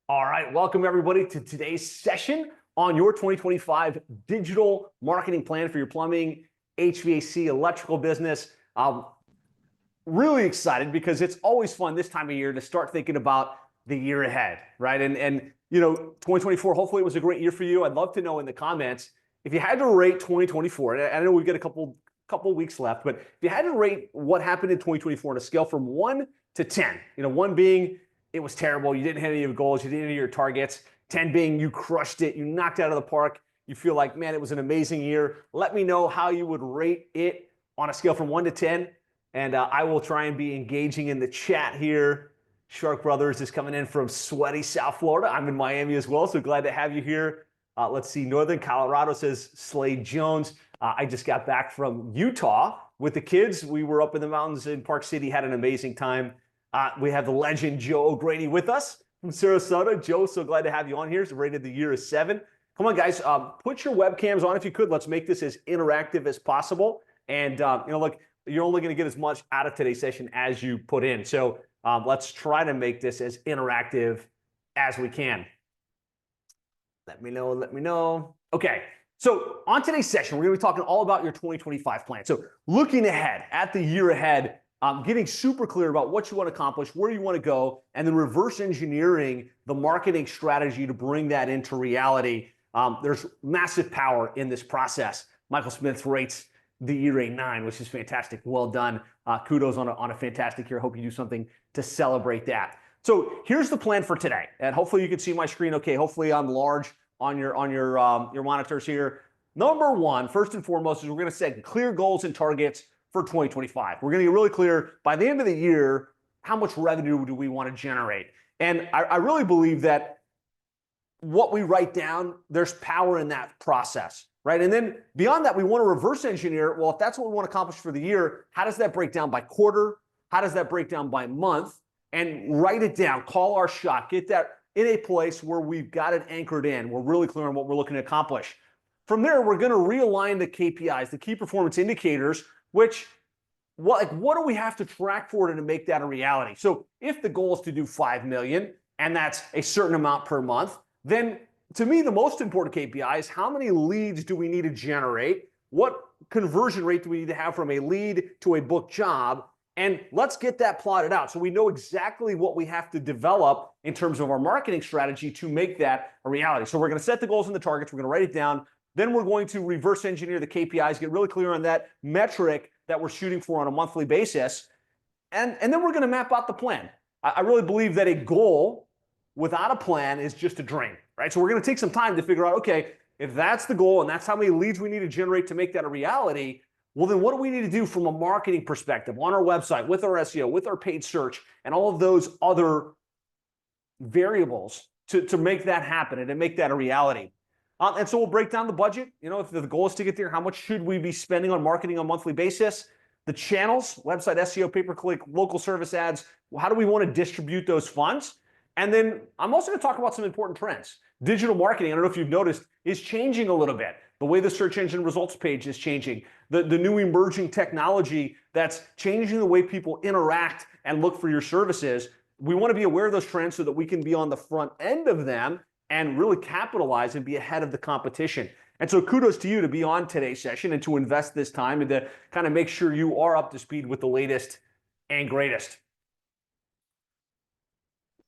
All right, welcome everybody to today's session on your 2025 digital marketing plan for your plumbing, HVAC, electrical business. Really excited because it's always fun this time of year to start thinking about the year ahead, right? And 2024, hopefully it was a great year for you. I'd love to know in the comments if you had to rate 2024, and I know we've got a couple weeks left, but if you had to rate what happened in 2024 on a scale from 1 to 10, 1 being it was terrible, you didn't hit any of your goals, you didn't hit your targets, 10 being you crushed it, you knocked it out of the park, you feel like, man, it was an amazing year. Let me know how you would rate it on a scale from 1 to 10. And I will try and be engaging in the chat here. Shark Brothers is coming in from sweaty South Florida. I'm in Miami as well, so glad to have you here. Let's see, Northern Colorado says Slade Jones. I just got back from Utah with the kids. We were up in the mountains in Park City, had an amazing time. We have the legend Joe O'Grady with us from Sarasota. Joe, so glad to have you on here. So rated the year is 7. Come on, guys, put your webcams on if you could. Let's make this as interactive as possible. And look, you're only going to get as much out of today's session as you put in. So let's try to make this as interactive as we can. Let me know. Okay, so on today's session, we're going to be talking all about your 2025 plan. So looking ahead at the year ahead, getting super clear about what you want to accomplish, where you want to go, and then reverse engineering the marketing strategy to bring that into reality. There's massive power in this process. Michael Smith rates the year a 9, which is fantastic. Well done. Kudos on a fantastic year. Hope you do something to celebrate that. So here's the plan for today, and hopefully you can see my screen okay. Hopefully I'm large on your monitors here. Number 1, first and foremost, is we're going to set clear goals and targets for 2025. We're going to get really clear by the end of the year, how much revenue do we want to generate? And I really believe that what we write down, there's power in that process, right? And then beyond that, we want to reverse engineer, well, if that's what we want to accomplish for the year, how does that break down by quarter? How does that break down by month? And write it down, call our shot, get that in a place where we've got it anchored in. We're really clear on what we're looking to accomplish. From there, we're going to realign the KPIs, the key performance indicators, which, what do we have to track for to make that a reality? So if the goal is to do 5 million, and that's a certain amount per month, then to me, the most important KPI is how many leads do we need to generate? What conversion rate do we need to have from a lead to a booked job? And let's get that plotted out so we know exactly what we have to develop in terms of our marketing strategy to make that a reality. So we're going to set the goals and the targets. We're going to write it down. Then we're going to reverse engineer the KPIs, get really clear on that metric that we're shooting for on a monthly basis. And then we're going to map out the plan. I really believe that a goal without a plan is just a dream, right? So we're going to take some time to figure out, okay, if that's the goal and that's how many leads we need to generate to make that a reality, well, then what do we need to do from a marketing perspective on our website, with our SEO, with our paid search, and all of those other variables to make that happen and to make that a reality? And so we'll break down the budget. If the goal is to get there, how much should we be spending on marketing on a monthly basis? The channels, website SEO, pay-per-click, local service ads, how do we want to distribute those funds? And then I'm also going to talk about some important trends. Digital marketing, I don't know if you've noticed, is changing a little bit. The way the search engine results page is changing. The new emerging technology that's changing the way people interact and look for your services. We want to be aware of those trends so that we can be on the front end of them and really capitalize and be ahead of the competition. And so kudos to you to be on today's session and to invest this time and to kind of make sure you are up to speed with the latest and greatest.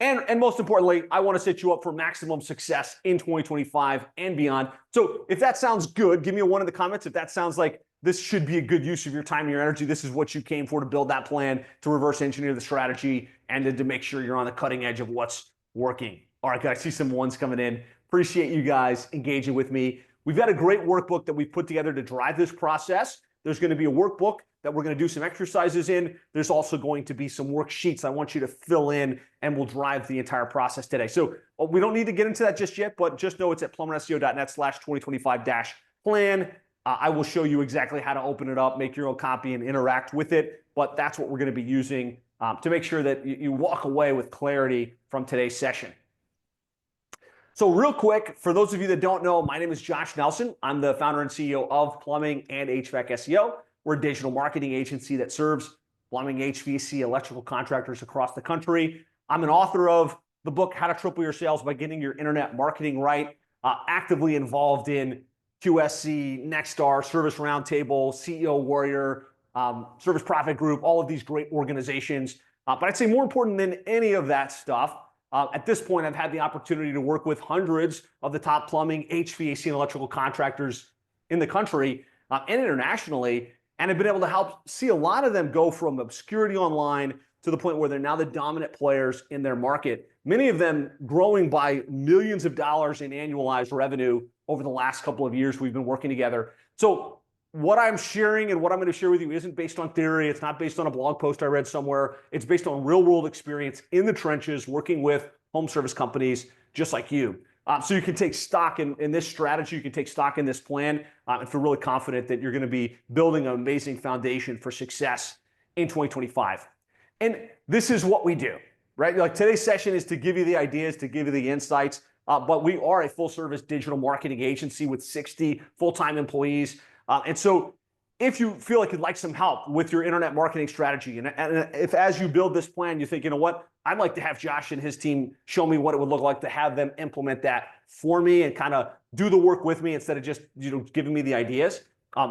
And most importantly, I want to set you up for maximum success in 2025 and beyond. So if that sounds good, give me a 1 in the comments. If that sounds like this should be a good use of your time and your energy, this is what you came for, to build that plan, to reverse engineer the strategy, and to make sure you're on the cutting edge of what's working. All right, guys, I see some 1s coming in. Appreciate you guys engaging with me. We've got a great workbook that we've put together to drive this process. There's going to be a workbook that we're going to do some exercises in. There's also going to be some worksheets I want you to fill in, and we'll drive the entire process today. So we don't need to get into that just yet, but just know it's at plumberseo.net/2025-plan. I will show you exactly how to open it up, make your own copy, and interact with it. But that's what we're going to be using to make sure that you walk away with clarity from today's session. So real quick, for those of you that don't know, my name is Josh Nelson. I'm the founder and CEO of Plumbing and HVAC SEO. We're a digital marketing agency that serves plumbing, HVAC, electrical contractors across the country. I'm an author of the book, How to Triple Your Sales by Getting Your Internet Marketing Right, actively involved in QSC, Nexstar, Service Roundtable, CEO Warrior, Service Profit Group, all of these great organizations. But I'd say more important than any of that stuff, at this point, I've had the opportunity to work with hundreds of the top plumbing, HVAC, and electrical contractors in the country and internationally, and have been able to help see a lot of them go from obscurity online to the point where they're now the dominant players in their market, many of them growing by millions of dollars in annualized revenue over the last couple of years we've been working together. So what I'm sharing and what I'm going to share with you isn't based on theory. It's not based on a blog post I read somewhere. It's based on real world experience in the trenches, working with home service companies just like you. So you can take stock in this strategy. You can take stock in this plan and feel really confident that you're going to be building an amazing foundation for success in 2025. And this is what we do, right? Like today's session is to give you the ideas, to give you the insights, but we are a full service digital marketing agency with 60 full-time employees. And so if you feel like you'd like some help with your internet marketing strategy, and if as you build this plan, you think, you know what, I'd like to have Josh and his team show me what it would look like to have them implement that for me and kind of do the work with me instead of just giving me the ideas,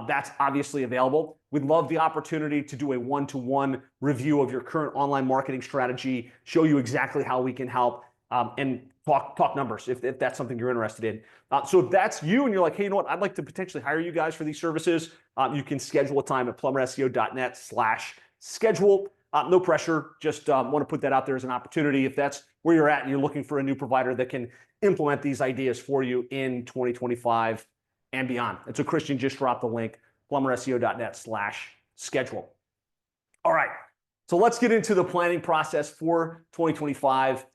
that's obviously available. We'd love the opportunity to do a one-to-one review of your current online marketing strategy, show you exactly how we can help, and talk numbers if that's something you're interested in. So if that's you and you're like, hey, you know what, I'd like to potentially hire you guys for these services, you can schedule a time at plumberseo.net/schedule. No pressure, just want to put that out there as an opportunity. If that's where you're at and you're looking for a new provider that can implement these ideas for you in 2025 and beyond. And so Christian just dropped the link, plumberseo.net/schedule. All right, so let's get into the planning process for 2025.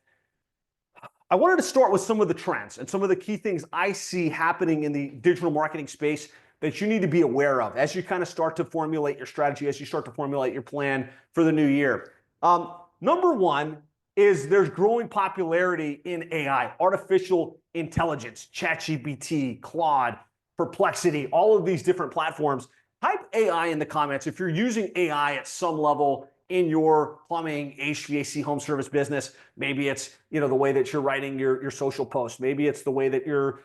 I wanted to start with some of the trends and some of the key things I see happening in the digital marketing space that you need to be aware of as you kind of start to formulate your strategy, as you start to formulate your plan for the new year. Number one is there's growing popularity in AI, artificial intelligence, ChatGPT, Claude, Perplexity, all of these different platforms. Type AI in the comments if you're using AI at some level in your plumbing, HVAC, home service business. Maybe it's the way that you're writing your social posts. Maybe it's the way that you're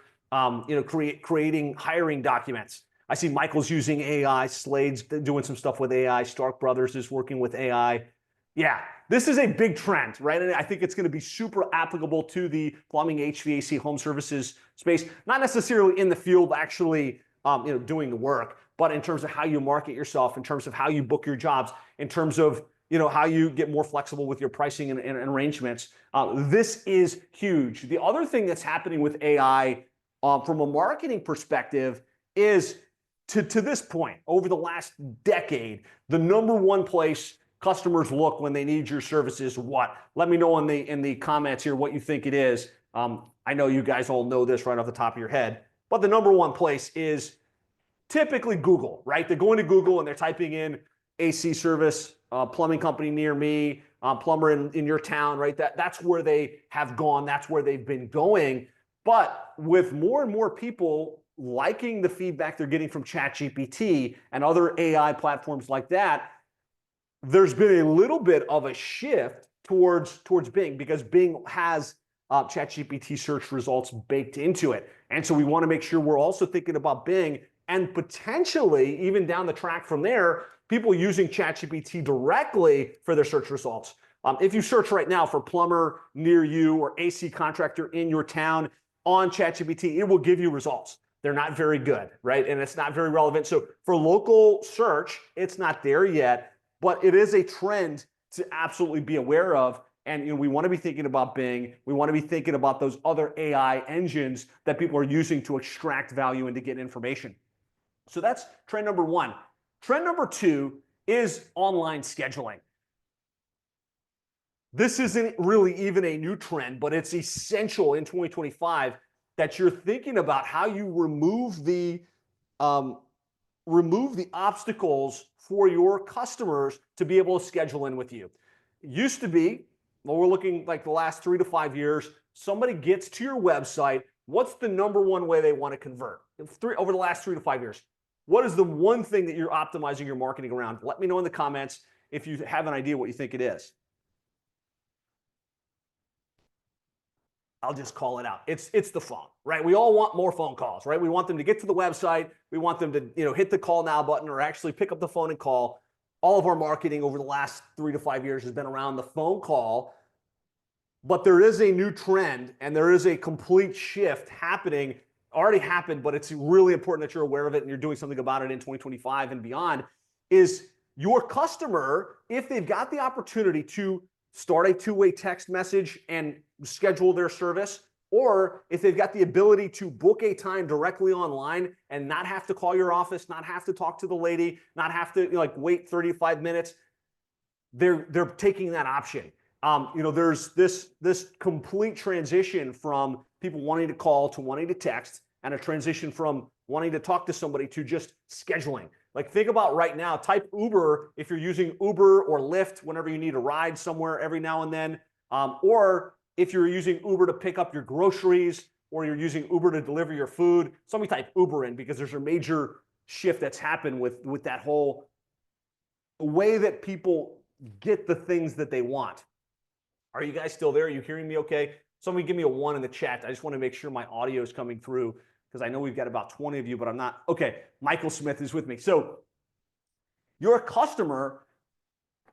creating hiring documents. I see Michael's using AI, Slade's doing some stuff with AI, Stark Brothers is working with AI. Yeah, this is a big trend, right? And I think it's going to be super applicable to the plumbing, HVAC, home services space, not necessarily in the field actually doing the work, but in terms of how you market yourself, in terms of how you book your jobs, in terms of how you get more flexible with your pricing and arrangements. This is huge. The other thing that's happening with AI from a marketing perspective is to this point, over the last decade, the number one place customers look when they need your services, what? Let me know in the comments here what you think it is. I know you guys all know this right off the top of your head, but the number one place is typically Google, right? They're going to Google and they're typing in AC service, plumbing company near me, plumber in your town, right? That's where they have gone. That's where they've been going. But with more and more people liking the feedback they're getting from ChatGPT and other AI platforms like that, there's been a little bit of a shift towards Bing because Bing has ChatGPT search results baked into it. And so we want to make sure we're also thinking about Bing and potentially even down the track from there, people using ChatGPT directly for their search results. If you search right now for plumber near you or AC contractor in your town on ChatGPT, it will give you results. They're not very good, right? And it's not very relevant. So for local search, it's not there yet, but it is a trend to absolutely be aware of. And we want to be thinking about Bing. We want to be thinking about those other AI engines that people are using to extract value and to get information. So that's trend number one. Trend number two is online scheduling. This isn't really even a new trend, but it's essential in 2025 that you're thinking about how you remove the obstacles for your customers to be able to schedule in with you. It used to be, well, we're looking like the last 3 to 5 years, somebody gets to your website. What's the number one way they want to convert? Over the last 3 to 5 years. What is the one thing that you're optimizing your marketing around? Let me know in the comments if you have an idea what you think it is. I'll just call it out. It's the phone, right? We all want more phone calls, right? We want them to get to the website. We want them to, hit the call now button or actually pick up the phone and call. All of our marketing over the last 3 to 5 years has been around the phone call. But there is a new trend and there is a complete shift happening, already happened, but it's really important that you're aware of it and you're doing something about it in 2025 and beyond, is your customer, if they've got the opportunity to start a two-way text message and schedule their service, or if they've got the ability to book a time directly online and not have to call your office, not have to talk to the lady, not have to wait 35 minutes, they're taking that option. There's this complete transition from people wanting to call to wanting to text, and a transition from wanting to talk to somebody to just scheduling. Like, think about right now, type Uber if you're using Uber or Lyft whenever you need a ride somewhere every now and then, or if you're using Uber to pick up your groceries, or you're using Uber to deliver your food. Somebody type Uber in, because there's a major shift that's happened with that whole way that people get the things that they want. Are you guys still there? Are you hearing me okay? Somebody give me a 1 in the chat. I just want to make sure my audio is coming through, because I know we've got about 20 of you, but I'm not. Okay, Michael Smith is with me. So your customer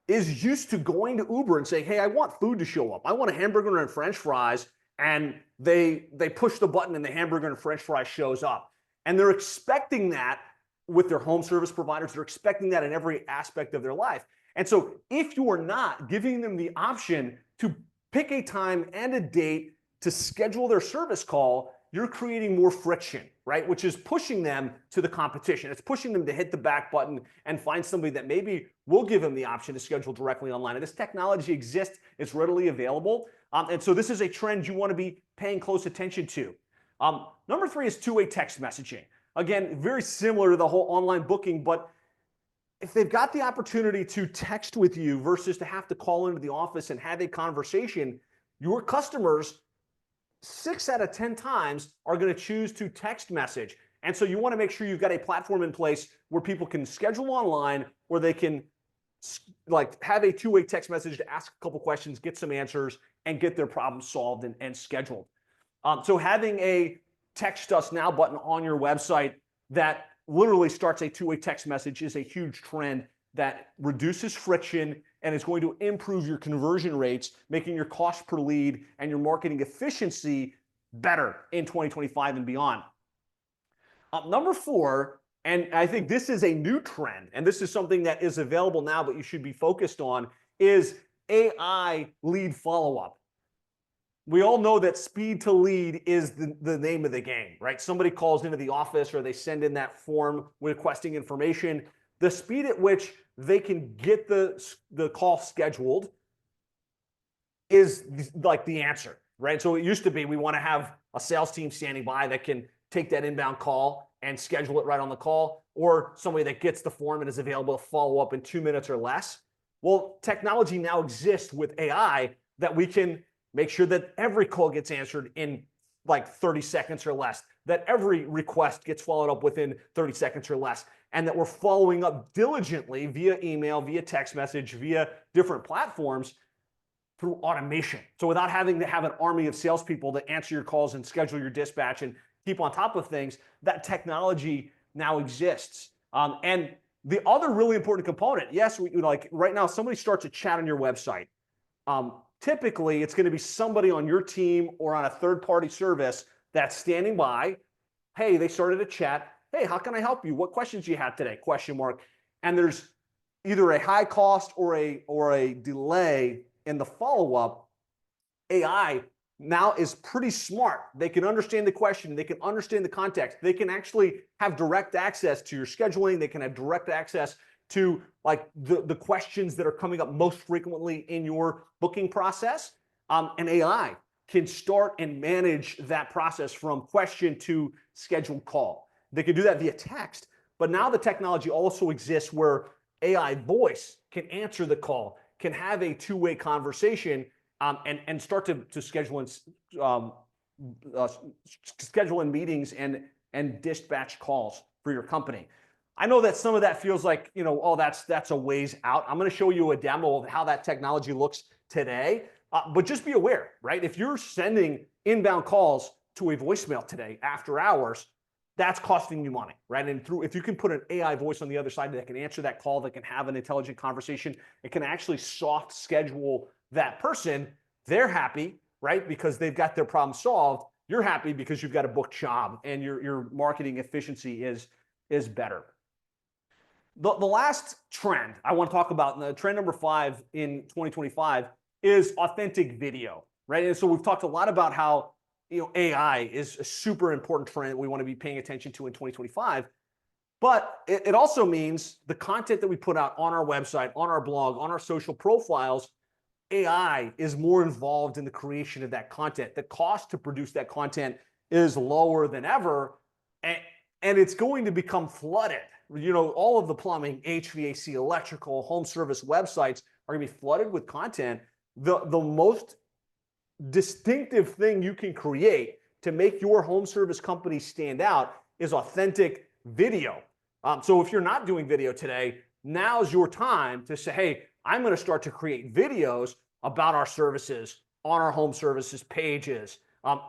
is used to going to Uber and saying, hey, I want food to show up. I want a hamburger and French fries. And they push the button and the hamburger and French fries shows up. And they're expecting that with their home service providers. They're expecting that in every aspect of their life. And so if you are not giving them the option to pick a time and a date to schedule their service call, you're creating more friction, right? Which is pushing them to the competition. It's pushing them to hit the back button and find somebody that maybe will give them the option to schedule directly online. And this technology exists, it's readily available. And so this is a trend you want to be paying close attention to. Number 3 is two-way text messaging. Again, very similar to the whole online booking, but if they've got the opportunity to text with you versus to have to call into the office and have a conversation, your customers 6 out of 10 times are going to choose to text message. And so you want to make sure you've got a platform in place where people can schedule online, or they can have a two-way text message to ask a couple questions, get some answers, and get their problem solved and scheduled. So having a text us now button on your website that literally starts a two-way text message is a huge trend that reduces friction and is going to improve your conversion rates, making your cost per lead and your marketing efficiency better in 2025 and beyond. Number 4, and I think this is a new trend, and this is something that is available now but you should be focused on, is AI lead follow-up. We all know that speed to lead is the name of the game, right? Somebody calls into the office or they send in that form requesting information. The speed at which they can get the call scheduled is like the answer, right? So it used to be we want to have a sales team standing by that can take that inbound call and schedule it right on the call, or somebody that gets the form and is available to follow up in 2 minutes or less. Well, technology now exists with AI that we can make sure that every call gets answered in like 30 seconds or less, that every request gets followed up within 30 seconds or less, and that we're following up diligently via email, via text message, via different platforms through automation. So without having to have an army of salespeople to answer your calls and schedule your dispatch and keep on top of things, that technology now exists. And the other really important component, yes, right now, somebody starts a chat on your website. Typically, it's going to be somebody on your team or on a third-party service that's standing by. Hey, they started a chat. Hey, how can I help you? What questions do you have today? Question mark. And there's either a high cost or a delay in the follow-up. AI now is pretty smart. They can understand the question. They can understand the context. They can actually have direct access to your scheduling. They can have direct access to the questions that are coming up most frequently in your booking process. And AI can start and manage that process from question to scheduled call. They can do that via text, but now the technology also exists where AI voice can answer the call, can have a two-way conversation, and start to schedule in meetings and dispatch calls for your company. I know that some of that feels like, oh, that's a ways out. I'm going to show you a demo of how that technology looks today. But just be aware, right? If you're sending inbound calls to a voicemail today after hours, that's costing you money, right? And if you can put an AI voice on the other side that can answer that call, that can have an intelligent conversation, it can actually soft schedule that person, they're happy, right? Because they've got their problem solved. You're happy because you've got a booked job and your marketing efficiency is better. The last trend I want to talk about, the trend number 5 in 2025, is authentic video, right? And so we've talked a lot about how AI is a super important trend that we want to be paying attention to in 2025. But it also means the content that we put out on our website, on our blog, on our social profiles, AI is more involved in the creation of that content. The cost to produce that content is lower than ever, and it's going to become flooded. All of the plumbing, HVAC, electrical, home service websites are going to be flooded with content. The most distinctive thing you can create to make your home service company stand out is authentic video. So if you're not doing video today, now's your time to say, hey, I'm going to start to create videos about our services on our home services pages.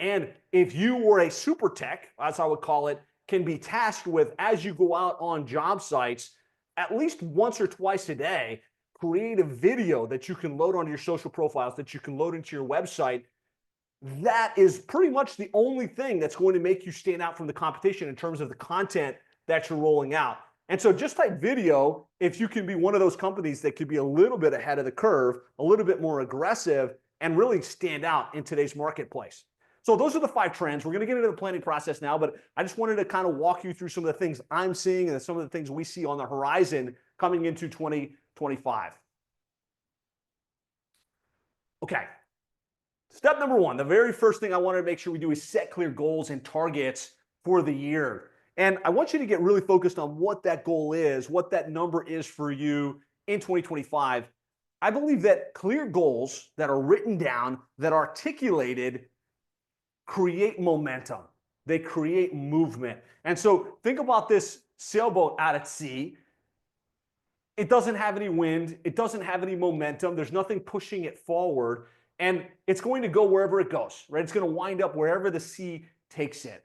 And if you were a super tech, as I would call it, can be tasked with, as you go out on job sites, at least once or twice a day, create a video that you can load onto your social profiles, that you can load into your website. That is pretty much the only thing that's going to make you stand out from the competition in terms of the content that you're rolling out. And so just type video if you can be one of those companies that could be a little bit ahead of the curve, a little bit more aggressive, and really stand out in today's marketplace. So those are the 5 trends. We're going to get into the planning process now, but I just wanted to kind of walk you through some of the things I'm seeing and some of the things we see on the horizon coming into 2025. Okay. Step number 1, the very first thing I wanted to make sure we do is set clear goals and targets for the year. And I want you to get really focused on what that goal is, what that number is for you in 2025. I believe that clear goals that are written down, that are articulated, create momentum. They create movement. And so think about this sailboat out at sea. It doesn't have any wind. It doesn't have any momentum. There's nothing pushing it forward. And it's going to go wherever it goes, right? It's going to wind up wherever the sea takes it.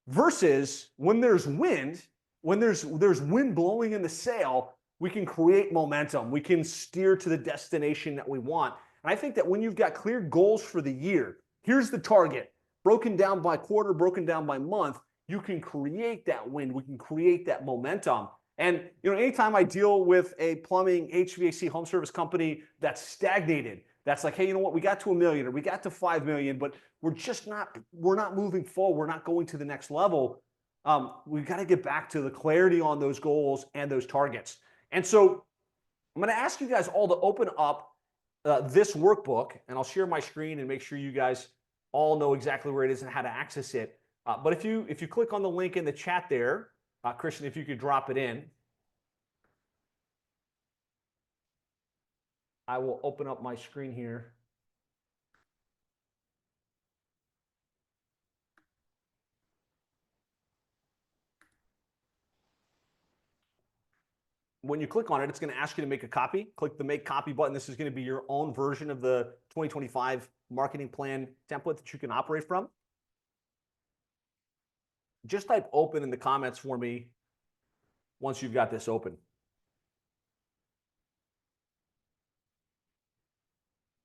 Versus when there's wind, when there's wind blowing in the sail, we can create momentum. We can steer to the destination that we want. And I think that when you've got clear goals for the year, here's the target, broken down by quarter, broken down by month, you can create that wind. We can create that momentum. And anytime I deal with a plumbing, HVAC, home service company that's stagnated, that's like, hey, you know what? We got to $1 million or we got to $5 million, but we're not moving forward. We're not going to the next level. We've got to get back to the clarity on those goals and those targets. And so I'm going to ask you guys all to open up this workbook, and I'll share my screen and make sure you guys all know exactly where it is and how to access it. But if you click on the link in the chat there, Christian, if you could drop it in, I will open up my screen here. When you click on it, it's going to ask you to make a copy. Click the Make Copy button. This is going to be your own version of the 2025 marketing plan template that you can operate from. Just type open in the comments for me once you've got this open.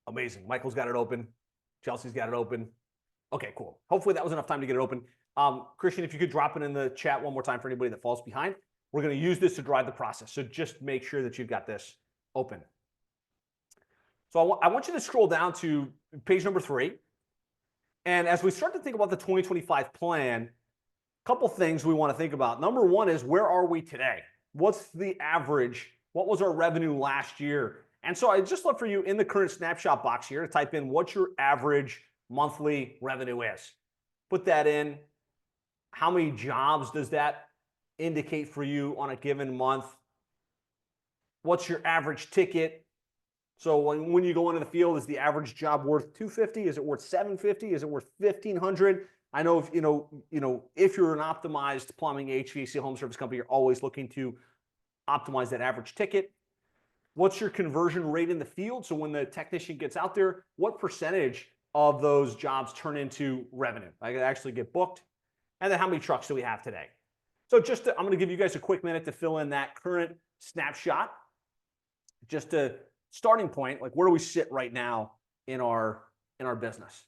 Amazing. Michael's got it open. Chelsea's got it open. Okay, cool. Hopefully that was enough time to get it open. Christian, if you could drop it in the chat one more time for anybody that falls behind. We're going to use this to drive the process. So just make sure that you've got this open. So I want you to scroll down to page number 3. And as we start to think about the 2025 plan, a couple things we want to think about. Number 1 is, where are we today? What's the average? What was our revenue last year? And so I'd just love for you in the current snapshot box here to type in what your average monthly revenue is. Put that in. How many jobs does that indicate for you on a given month? What's your average ticket? So when you go into the field, is the average job worth $250? Is it worth $750? Is it worth $1,500? I know if if you're an optimized plumbing, HVAC, home service company, you're always looking to optimize that average ticket. What's your conversion rate in the field? So when the technician gets out there, what percentage of those jobs turn into revenue? I actually get booked. And then how many trucks do we have today? So I'm going to give you guys a quick minute to fill in that current snapshot. Just a starting point, like where do we sit right now in our business?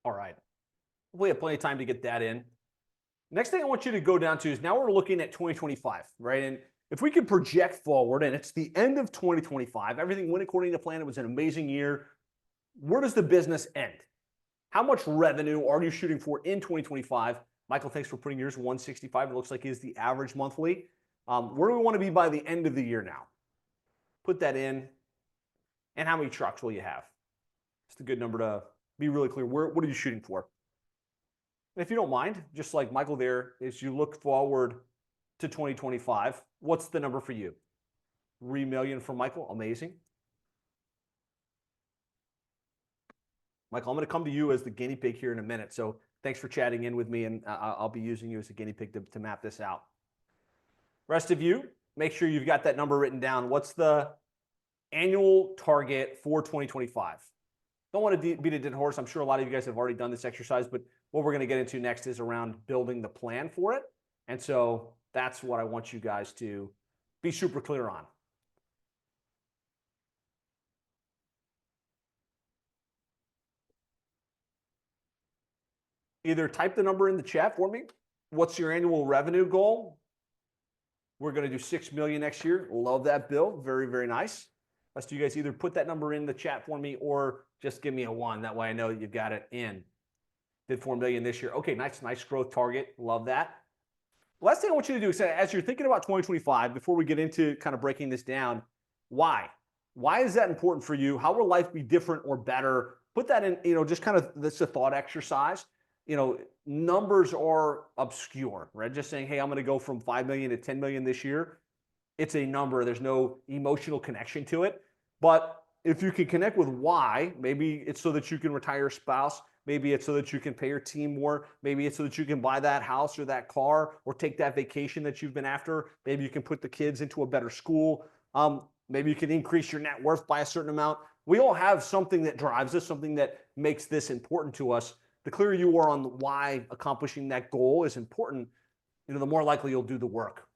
All right. We have plenty of time to get that in. Next thing I want you to go down to is now we're looking at 2025, right? And if we could project forward and it's the end of 2025, everything went according to plan, it was an amazing year. Where does the business end? How much revenue are you shooting for in 2025? Michael, thanks for putting yours 165. It looks like is the average monthly. Where do we want to be by the end of the year now? Put that in. And how many trucks will you have? It's a good number to be really clear. What are you shooting for? And if you don't mind, just like Michael there, as you look forward to 2025, what's the number for you? 3 million for Michael. Amazing. Michael, I'm going to come to you as the guinea pig here in a minute. So thanks for chatting in with me, and I'll be using you as a guinea pig to map this out. Rest of you, make sure you've got that number written down. What's the annual target for 2025? Don't want to beat a dead horse. I'm sure a lot of you guys have already done this exercise, but what we're going to get into next is around building the plan for it. And so that's what I want you guys to be super clear on. Either type the number in the chat for me. What's your annual revenue goal? We're going to do 6 million next year. Love that, Bill. Very, very nice. Rest of you guys either put that number in the chat for me or just give me a 1. That way I know you've got it in. Did 4 million this year. Okay, nice growth target. Love that. Last thing I want you to do is, as you're thinking about 2025, before we get into kind of breaking this down, why? Why is that important for you? How will life be different or better? Put that in, just kind of this a thought exercise. Numbers are obscure, right? Just saying, hey, I'm going to go from 5 million to 10 million this year. It's a number. There's no emotional connection to it. But if you can connect with why, maybe it's so that you can retire a spouse. Maybe it's so that you can pay your team more. Maybe it's so that you can buy that house or that car or take that vacation that you've been after. Maybe you can put the kids into a better school. Maybe you can increase your net worth by a certain amount. We all have something that drives us, something that makes this important to us. The clearer you are on why accomplishing that goal is important, the more likely you'll do the work.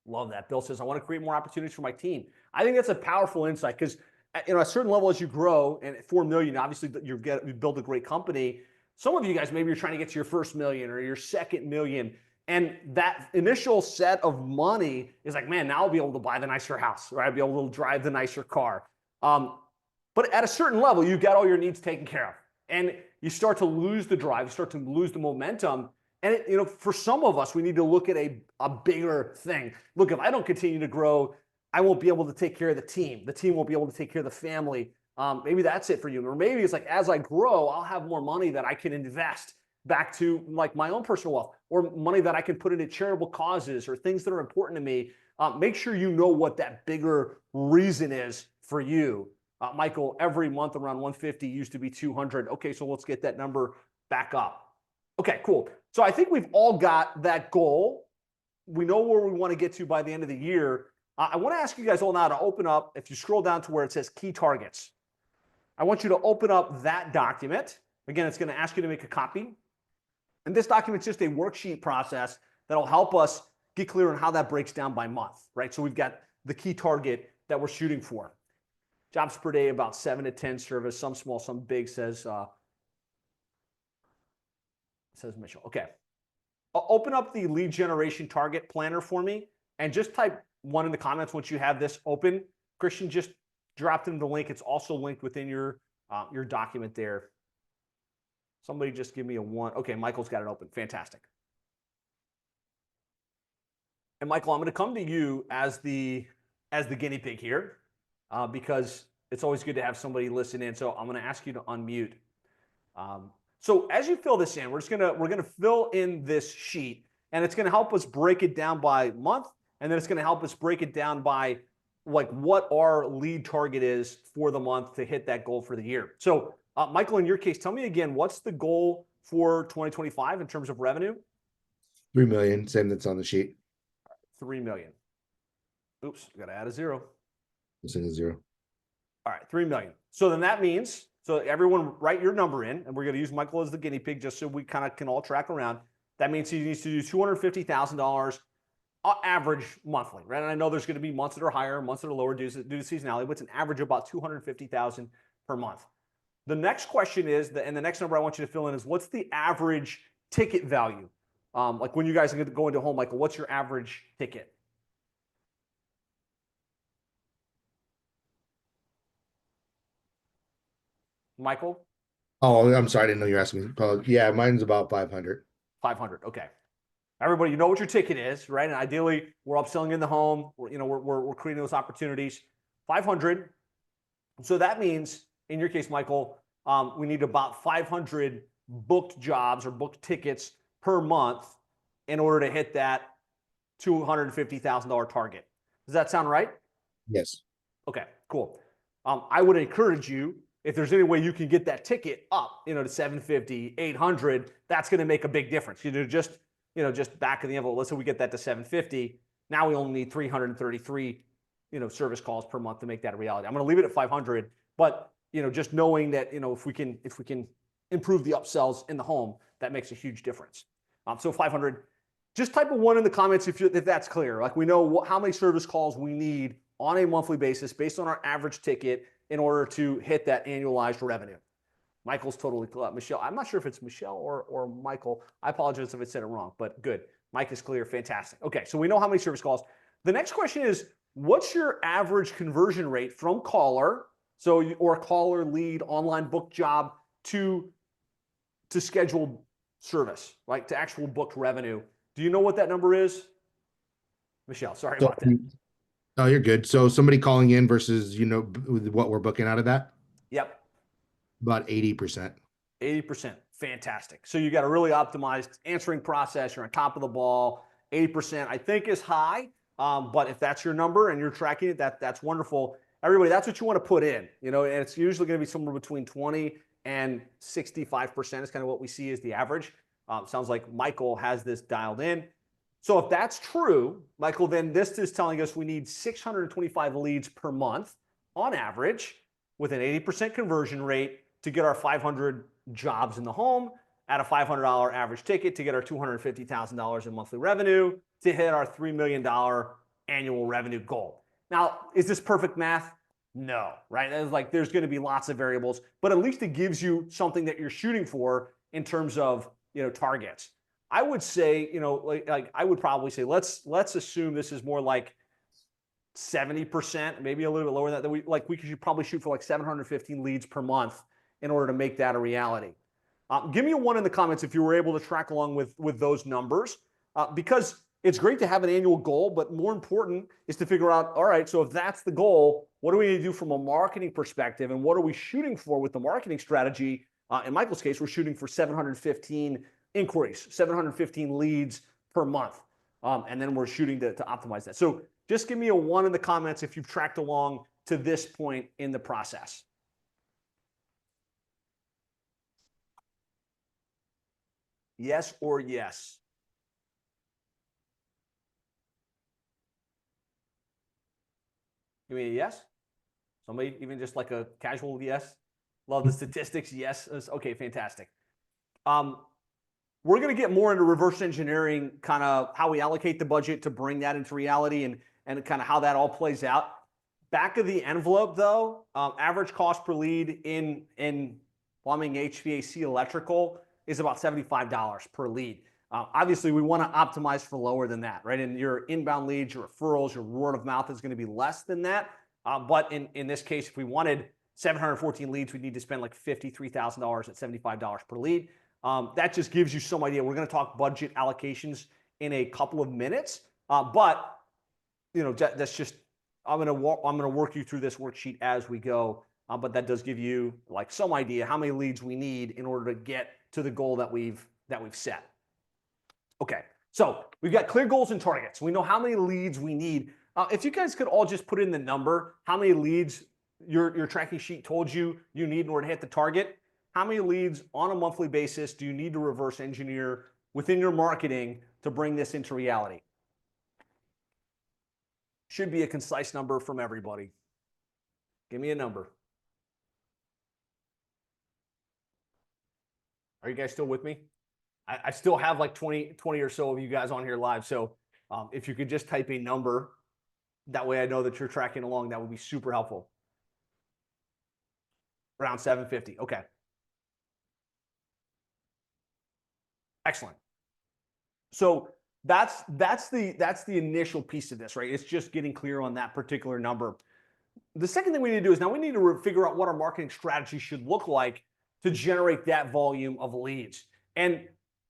Love that. Bill says, I want to create more opportunities for my team. I think that's a powerful insight because at a certain level as you grow, and at 4 million, obviously you build a great company. Some of you guys, maybe you're trying to get to your first million or your second million. And that initial set of money is like, man, now I'll be able to buy the nicer house, right? I'll be able to drive the nicer car. But at a certain level, you've got all your needs taken care of. And you start to lose the drive, you start to lose the momentum. And for some of us, we need to look at a bigger thing. Look, if I don't continue to grow, I won't be able to take care of the team. The team won't be able to take care of the family. Maybe that's it for you. Or maybe it's like, as I grow, I'll have more money that I can invest back to like my own personal wealth, or money that I can put into charitable causes or things that are important to me. Make sure you know what that bigger reason is for you. Michael, every month around 150 used to be 200. Okay, so let's get that number back up. Okay, cool. So I think we've all got that goal. We know where we want to get to by the end of the year. I want to ask you guys all now to open up, if you scroll down to where it says key targets, I want you to open up that document. Again, it's going to ask you to make a copy. And this document's just a worksheet process that'll help us get clear on how that breaks down by month, right? So we've got the key target that we're shooting for. Jobs per day, about 7 to 10 service, some small, some big, says Mitchell. Okay. Open up the lead generation target planner for me and just type 1 in the comments once you have this open. Christian just dropped in the link. It's also linked within your document there. Somebody just give me a 1. Okay, Michael's got it open. Fantastic. And Michael, I'm going to come to you as the guinea pig here because it's always good to have somebody listen in. So I'm going to ask you to unmute. So as you fill this in, we're going to fill in this sheet, and it's going to help us break it down by month, and then it's going to help us break it down by like what our lead target is for the month to hit that goal for the year. So Michael, in your case, tell me again, what's the goal for 2025 in terms of revenue? 3 million, same that's on the sheet. 3 million. Oops, got to add a zero. Missing a zero. All right, 3 million. So then that means, so everyone write your number in, and we're going to use Michael as the guinea pig just so we kind of can all track around. That means he needs to do $250,000 average monthly, right? And I know there's going to be months that are higher, months that are lower due to seasonality, but it's an average of about $250,000 per month. The next question is, and the next number I want you to fill in is, what's the average ticket value? Like when you guys are going to home, Michael, what's your average ticket? Michael? Oh, I'm sorry. I didn't know you were asking me. Yeah, mine's about 500. 500. Okay. Everybody, you know what your ticket is, right? And ideally, we're upselling in the home. We're creating those opportunities. 500. So that means, in your case, Michael, we need about 500 booked jobs or booked tickets per month in order to hit that $250,000 target. Does that sound right? Yes. Okay, cool. I would encourage you, if there's any way you can get that ticket up, to 750, 800, that's going to make a big difference. Just back of the envelope. Let's say we get that to 750. Now we only need 333, service calls per month to make that a reality. I'm going to leave it at 500, but just knowing that if we can improve the upsells in the home, that makes a huge difference. So 500. Just type a 1 in the comments if that's clear. Like we know how many service calls we need on a monthly basis based on our average ticket in order to hit that annualized revenue. Michael's totally clear. Michelle, I'm not sure if it's Michelle or Michael. I apologize if I said it wrong, but good. Mike is clear. Fantastic. Okay, so we know how many service calls. The next question is, what's your average conversion rate from caller, or caller lead online book job to scheduled service, like to actual booked revenue? Do you know what that number is? Michelle, sorry about that. Oh, you're good. So somebody calling in versus, what we're booking out of that? Yep. About 80%. 80%. Fantastic. So you got a really optimized answering process. You're on top of the ball. 80%, I think, is high. But if that's your number and you're tracking it, that's wonderful. Everybody, that's what you want to put in. And it's usually going to be somewhere between 20 and 65% is kind of what we see as the average. Sounds like Michael has this dialed in. So if that's true, Michael, then this is telling us we need 625 leads per month on average with an 80% conversion rate to get our 500 jobs in the home at a $500 average ticket to get our $250,000 in monthly revenue to hit our $3 million annual revenue goal. Now, is this perfect math? No, right? There's going to be lots of variables, but at least it gives you something that you're shooting for in terms of, targets. I would say, I would probably say, let's assume this is more like 70%, maybe a little bit lower than that. We should probably shoot for like 715 leads per month in order to make that a reality. Give me a 1 in the comments if you were able to track along with those numbers, because it's great to have an annual goal, but more important is to figure out, all right, so if that's the goal, what do we need to do from a marketing perspective, and what are we shooting for with the marketing strategy? In Michael's case, we're shooting for 715 inquiries, 715 leads per month, and then we're shooting to optimize that. So just give me a 1 in the comments if you've tracked along to this point in the process. Yes or yes? Give me a yes. Somebody, even just like a casual yes. Love the statistics. Yes. Okay, fantastic. We're going to get more into reverse engineering, kind of how we allocate the budget to bring that into reality and kind of how that all plays out. Back of the envelope, though, average cost per lead in plumbing, HVAC, electrical is about $75 per lead. Obviously, we want to optimize for lower than that, right? And your inbound leads, your referrals, your word of mouth is going to be less than that. But in this case, if we wanted 714 leads, we'd need to spend like $53,000 at $75 per lead. That just gives you some idea. We're going to talk budget allocations in a couple of minutes, but that's just I'm going to work you through this worksheet as we go. But that does give you like some idea how many leads we need in order to get to the goal that we've set. Okay, so we've got clear goals and targets. We know how many leads we need. If you guys could all just put in the number, how many leads your tracking sheet told you need in order to hit the target, how many leads on a monthly basis do you need to reverse engineer within your marketing to bring this into reality? Should be a concise number from everybody. Give me a number. Are you guys still with me? I still have like 20 or so of you guys on here live. So if you could just type a number, that way I know that you're tracking along, that would be super helpful. Around 750. Okay. Excellent. So that's the initial piece of this, right? It's just getting clear on that particular number. The second thing we need to do is now we need to figure out what our marketing strategy should look like to generate that volume of leads. And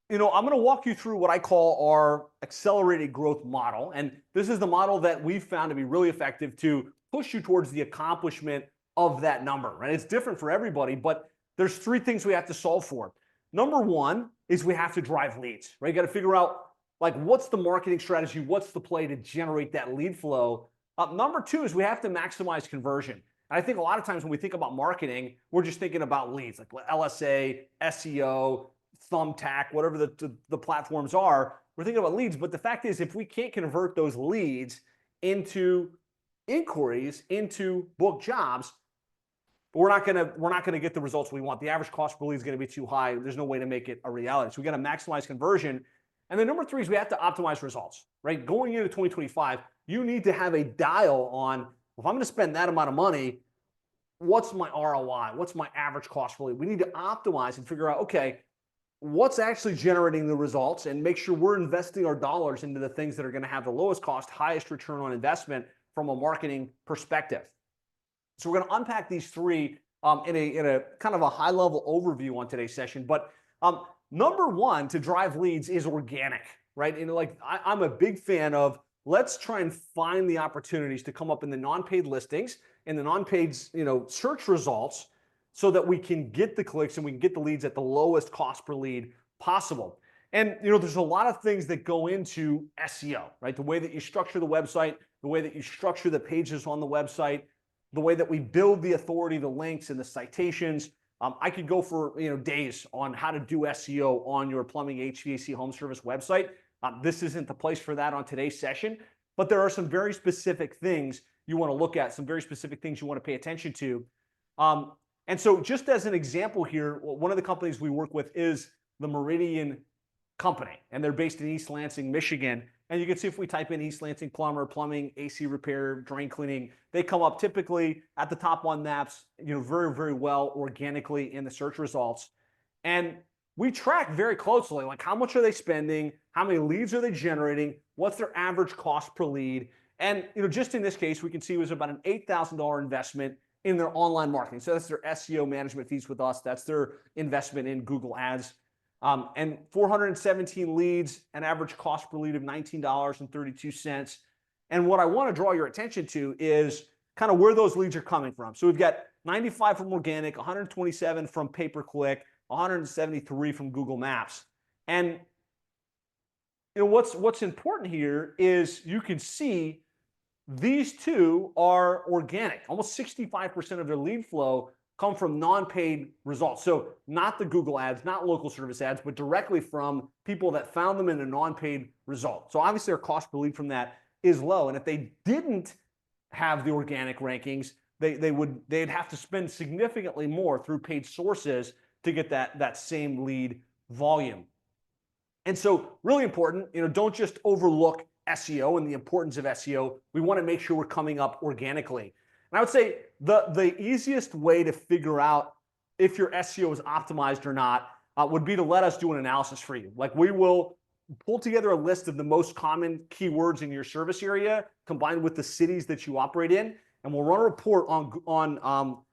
I'm going to walk you through what I call our accelerated growth model. And this is the model that we've found to be really effective to push you towards the accomplishment of that number, right? It's different for everybody, but there's three things we have to solve for. Number one is we have to drive leads, right? You got to figure out like what's the marketing strategy, what's the play to generate that lead flow. Number two is we have to maximize conversion. And I think a lot of times when we think about marketing, we're just thinking about leads, like LSA, SEO, Thumbtack, whatever the platforms are. We're thinking about leads, but the fact is, if we can't convert those leads into inquiries, into booked jobs, we're not gonna get the results we want. The average cost per lead is going to be too high. There's no way to make it a reality. So we got to maximize conversion. And then number three is we have to optimize results, right? Going into 2025, you need to have a dial on, if I'm going to spend that amount of money, what's my ROI? What's my average cost per lead? We need to optimize and figure out, okay, what's actually generating the results and make sure we're investing our dollars into the things that are going to have the lowest cost, highest return on investment from a marketing perspective. So we're going to unpack these three in a kind of a high level overview on today's session. But number one to drive leads is organic, right? And like I'm a big fan of, let's try and find the opportunities to come up in the non-paid listings and the non-paid search results so that we can get the clicks and we can get the leads at the lowest cost per lead possible. And there's a lot of things that go into SEO, right? The way that you structure the website, the way that you structure the pages on the website, the way that we build the authority, the links, and the citations. I could go for days on how to do SEO on your plumbing, HVAC, home service website. This isn't the place for that on today's session, but there are some very specific things you want to look at, some very specific things you want to pay attention to. And so just as an example here, one of the companies we work with is the Meridian Company, and they're based in East Lansing, Michigan. And you can see if we type in East Lansing plumber, plumbing, AC repair, drain cleaning, they come up typically at the top on maps, very, very well organically in the search results. And we track very closely, like how much are they spending? How many leads are they generating? What's their average cost per lead? And just in this case, we can see it was about an $8,000 investment in their online marketing. So that's their SEO management fees with us. That's their investment in Google Ads. And 417 leads, an average cost per lead of $19.32. And what I want to draw your attention to is kind of where those leads are coming from. So we've got 95 from organic, 127 from pay-per-click, 173 from Google Maps. And what's important here is you can see these two are organic. Almost 65% of their lead flow come from non-paid results. So not the Google ads, not local service ads, but directly from people that found them in a non-paid result. So obviously our cost per lead from that is low. And if they didn't have the organic rankings, they'd have to spend significantly more through paid sources to get that same lead volume. And so really important, don't just overlook SEO and the importance of SEO. We want to make sure we're coming up organically. And I would say the easiest way to figure out if your SEO is optimized or not would be to let us do an analysis for you. Like we will pull together a list of the most common keywords in your service area combined with the cities that you operate in, and we'll run a report on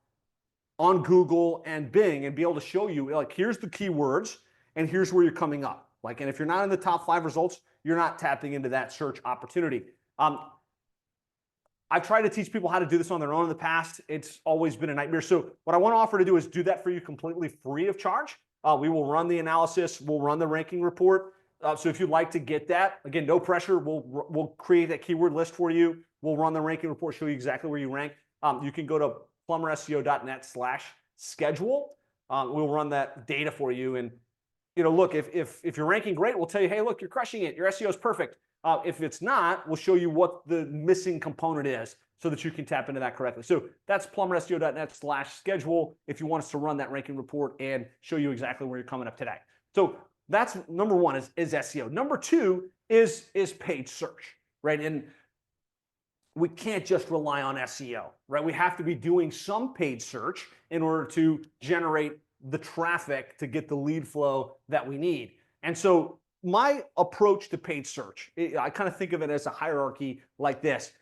Google and Bing and be able to show you like here's the keywords and here's where you're coming up. Like, and if you're not in the top 5 results, you're not tapping into that search opportunity. I've tried to teach people how to do this on their own in the past. It's always been a nightmare. So what I want to offer to do is do that for you completely free of charge. We will run the analysis. We'll run the ranking report. So if you'd like to get that, again, no pressure. We'll create that keyword list for you, We'll run the ranking report, show you exactly where you rank. You can go to plumberseo.net/schedule. We'll run that data for you. And look, if you're ranking great, we'll tell you, hey, look, you're crushing it. Your SEO is perfect. If it's not, we'll show you what the missing component is so that you can tap into that correctly. So that's plumberseo.net/schedule if you want us to run that ranking report and show you exactly where you're coming up today. So that's number one is SEO. Number two is paid search, right? And we can't just rely on SEO, right? We have to be doing some paid search in order to generate the traffic to get the lead flow that we need. And so my approach to paid search, I kind of think of it as a hierarchy like this.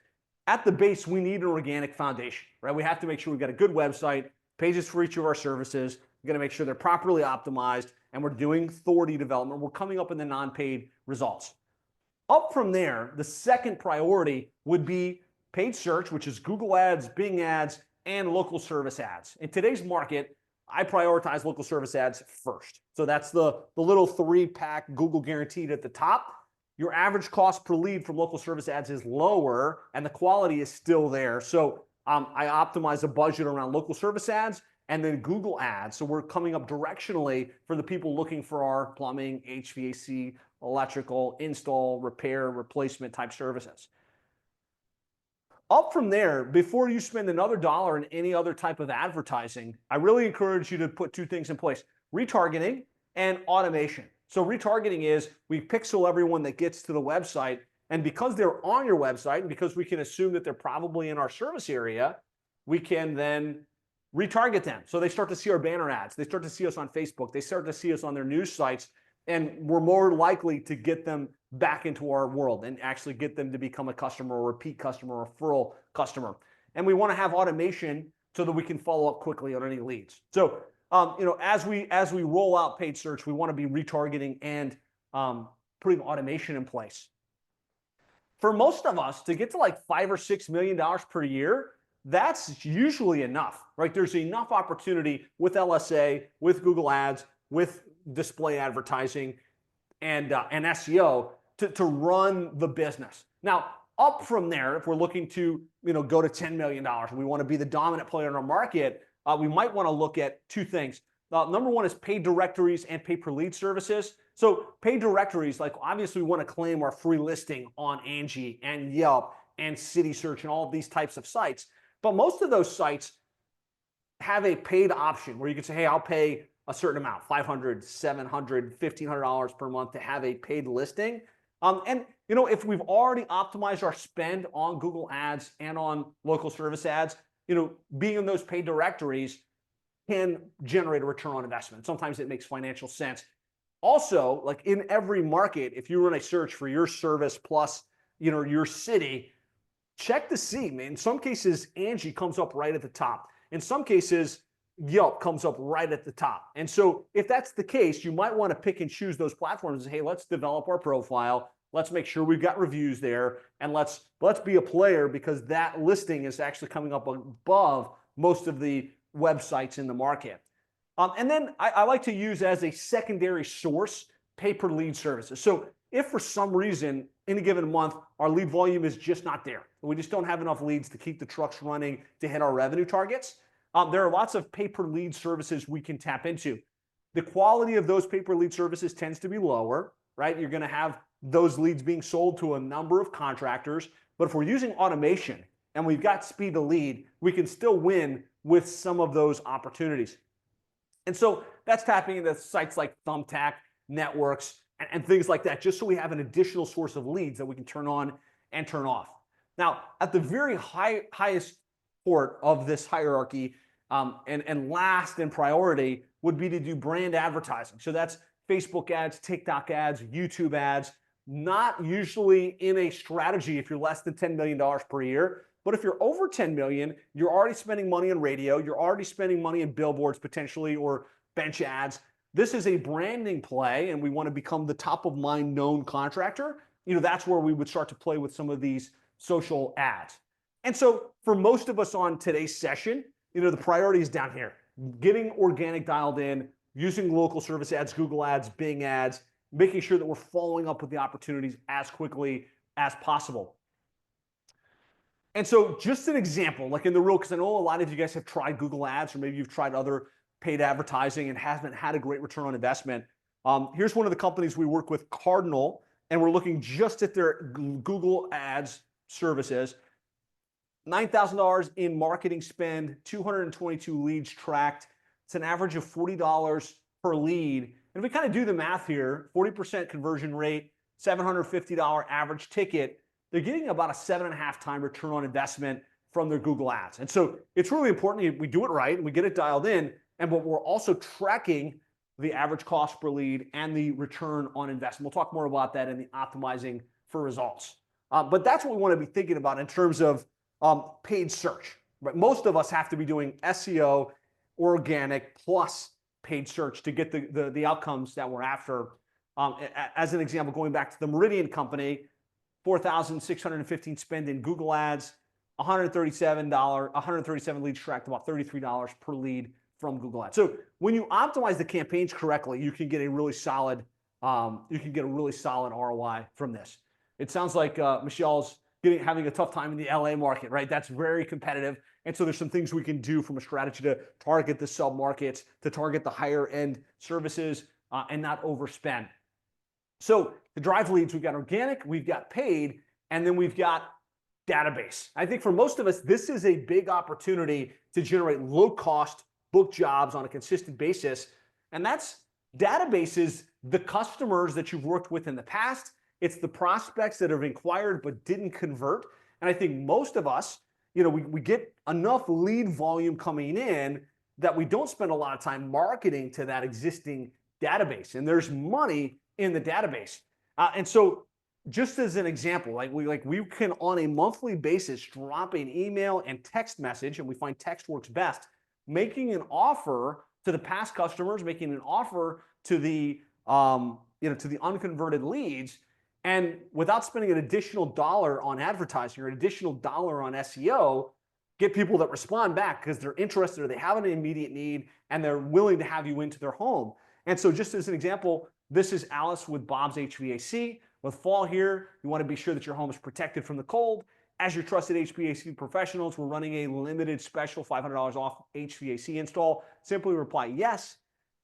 At the base, we need an organic foundation, right? We have to make sure we've got a good website, pages for each of our services. We've got to make sure they're properly optimized, and we're doing authority development. We're coming up in the non-paid results. Up from there, the second priority would be paid search, which is Google ads, Bing ads, and local service ads. In today's market, I prioritize local service ads first. So that's the little 3-pack Google guaranteed at the top. Your average cost per lead from local service ads is lower, and the quality is still there. So I optimize a budget around local service ads and then Google ads. So we're coming up directionally for the people looking for our plumbing, HVAC, electrical, install, repair, replacement type services. Up from there, before you spend another dollar in any other type of advertising, I really encourage you to put two things in place: retargeting and automation. So retargeting is we pixel everyone that gets to the website, and because they're on your website and because we can assume that they're probably in our service area, we can then retarget them. So they start to see our banner ads, they start to see us on Facebook, they start to see us on their news sites, and we're more likely to get them back into our world and actually get them to become a customer, or repeat customer, or referral customer. And we want to have automation so that we can follow up quickly on any leads. So as we roll out paid search, we want to be retargeting and putting automation in place. For most of us, to get to like $5 or $6 million per year, that's usually enough, right? There's enough opportunity with LSA, with Google Ads, with display advertising, and SEO to run the business. Now, up from there, if we're looking to go to $10 million, and we want to be the dominant player in our market, we might want to look at two things. Number one is paid directories and pay per lead services. So paid directories, like obviously we want to claim our free listing on Angie and Yelp and City Search and all of these types of sites. But most of those sites have a paid option where you can say, hey, I'll pay a certain amount, $500, $700, $1,500 per month to have a paid listing. And if we've already optimized our spend on Google Ads and on local service ads, being in those paid directories can generate a return on investment. Sometimes it makes financial sense. Also, like in every market, if you run a search for your service plus, your city, check to see, man. In some cases, Angie comes up right at the top. In some cases, Yelp comes up right at the top. And so if that's the case, you might want to pick and choose those platforms and say, hey, let's develop our profile. Let's make sure we've got reviews there, and let's be a player, because that listing is actually coming up above most of the websites in the market. And then I like to use as a secondary source pay per lead services. So if for some reason in a given month our lead volume is just not there, we just don't have enough leads to keep the trucks running to hit our revenue targets, there are lots of pay per lead services we can tap into. The quality of those pay per lead services tends to be lower, right? You're going to have those leads being sold to a number of contractors. But if we're using automation and we've got speed to lead, we can still win with some of those opportunities. And so that's tapping into sites like Thumbtack, Networks, and things like that, just so we have an additional source of leads that we can turn on and turn off. Now, at the very highest part of this hierarchy, and last in priority, would be to do brand advertising. So that's Facebook ads, TikTok ads, YouTube ads. Not usually in a strategy if you're less than $10 million per year. But if you're over 10 million, you're already spending money on radio, you're already spending money in billboards potentially, or bench ads. This is a branding play, and we want to become the top of mind known contractor. That's where we would start to play with some of these social ads. And so for most of us on today's session, the priority is down here. Getting organic dialed in, using local service ads, Google ads, Bing ads, making sure that we're following up with the opportunities as quickly as possible. And so just an example, like in the real, because I know a lot of you guys have tried Google Ads, or maybe you've tried other paid advertising and haven't had a great return on investment. Here's one of the companies we work with, Cardinal, and we're looking just at their Google Ads services. $9,000 in marketing spend, 222 leads tracked. It's an average of $40 per lead. And if we kind of do the math here, 40% conversion rate, $750 average ticket, they're getting about a 7.5 time return on investment from their Google Ads. And so it's really important we do it right and we get it dialed in. But we're also tracking the average cost per lead and the return on investment. We'll talk more about that in the optimizing for results. But that's what we want to be thinking about in terms of paid search. Right? Most of us have to be doing SEO, organic plus paid search to get the outcomes that we're after. As an example, going back to the Meridian company, 4,615 spend in Google Ads, $137 leads tracked, about $33 per lead from Google Ads. So when you optimize the campaigns correctly, you can get a really solid ROI from this. It sounds like Michelle's having a tough time in the LA market, right? That's very competitive. And so there's some things we can do from a strategy to target the sub markets, to target the higher end services and not overspend. So to drive leads, we've got organic, we've got paid, and then we've got database. I think for most of us, this is a big opportunity to generate low cost book jobs on a consistent basis. And that's databases, the customers that you've worked with in the past. It's the prospects that have inquired but didn't convert. And I think most of us, we get enough lead volume coming in that we don't spend a lot of time marketing to that existing database. And there's money in the database. And so just as an example, we can on a monthly basis drop an email and text message, and we find text works best, making an offer to the past customers, making an offer to the to the unconverted leads, and without spending an additional dollar on advertising or an additional dollar on SEO, get people that respond back because they're interested or they have an immediate need and they're willing to have you into their home. And so just as an example, this is Alice with Bob's HVAC. With fall here, you want to be sure that your home is protected from the cold. As your trusted HVAC professionals, we're running a limited special $500 off HVAC install. Simply reply yes,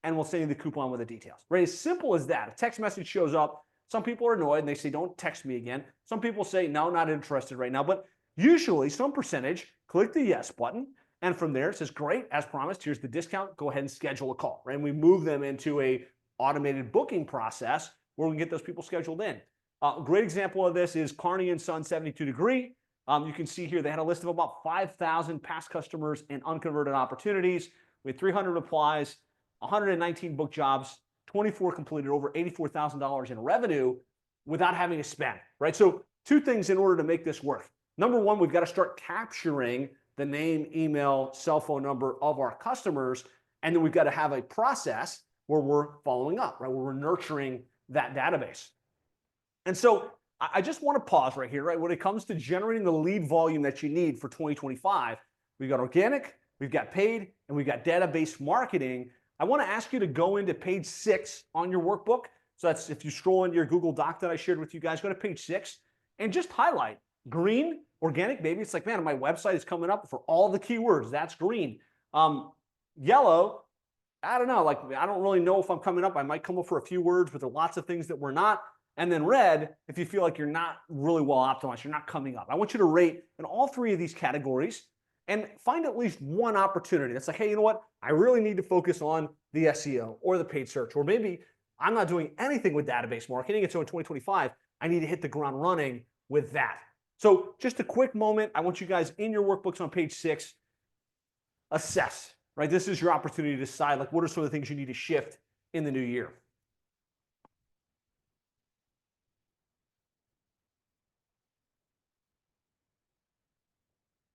and we'll send you the coupon with the details. Right? As simple as that. A text message shows up. Some people are annoyed and they say, don't text me again. Some people say, no, not interested right now. But usually some percentage click the yes button. And from there, it says, great, as promised, here's the discount. Go ahead and schedule a call. Right? And we move them into a automated booking process where we can get those people scheduled in. A great example of this is Carney & Son 72 Degree. You can see here they had a list of about 5,000 past customers and unconverted opportunities. We had 300 replies, 119 book jobs, 24 completed, over $84,000 in revenue without having to spend, right? So two things in order to make this work. Number one, we've got to start capturing the name, email, cell phone number of our customers. And then we've got to have a process where we're following up, right? Where we're nurturing that database. And so I just want to pause right here, right? When it comes to generating the lead volume that you need for 2025, we've got organic, we've got paid, and we've got database marketing. I want to ask you to go into page 6 on your workbook. So that's if you scroll into your Google Doc that I shared with you guys, go to page 6 and just highlight green, organic, maybe it's like, man, my website is coming up for all the keywords. That's green. Yellow, I don't know, like I don't really know if I'm coming up. I might come up for a few words, but there are lots of things that we're not. And then red, if you feel like you're not really well optimized, you're not coming up. I want you to rate in all 3 of these categories and find at least one opportunity that's like, hey, you know what? I really need to focus on the SEO or the paid search, or maybe I'm not doing anything with database marketing. And so in 2025, I need to hit the ground running with that. So just a quick moment. I want you guys in your workbooks on page 6, assess, right? This is your opportunity to decide, like, what are some of the things you need to shift in the new year?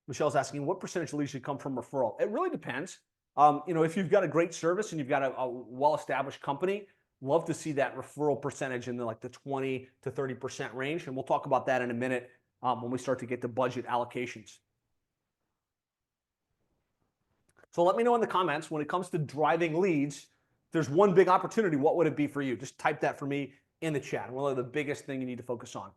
Michelle's asking, what percentage of leads should come from referral? It really depends. If you've got a great service and you've got a well-established company, love to see that referral percentage in the 20 to 30% range. And we'll talk about that in a minute when we start to get to budget allocations. So let me know in the comments, when it comes to driving leads, if there's one big opportunity, what would it be for you? Just type that for me in the chat. What are the biggest thing you need to focus on?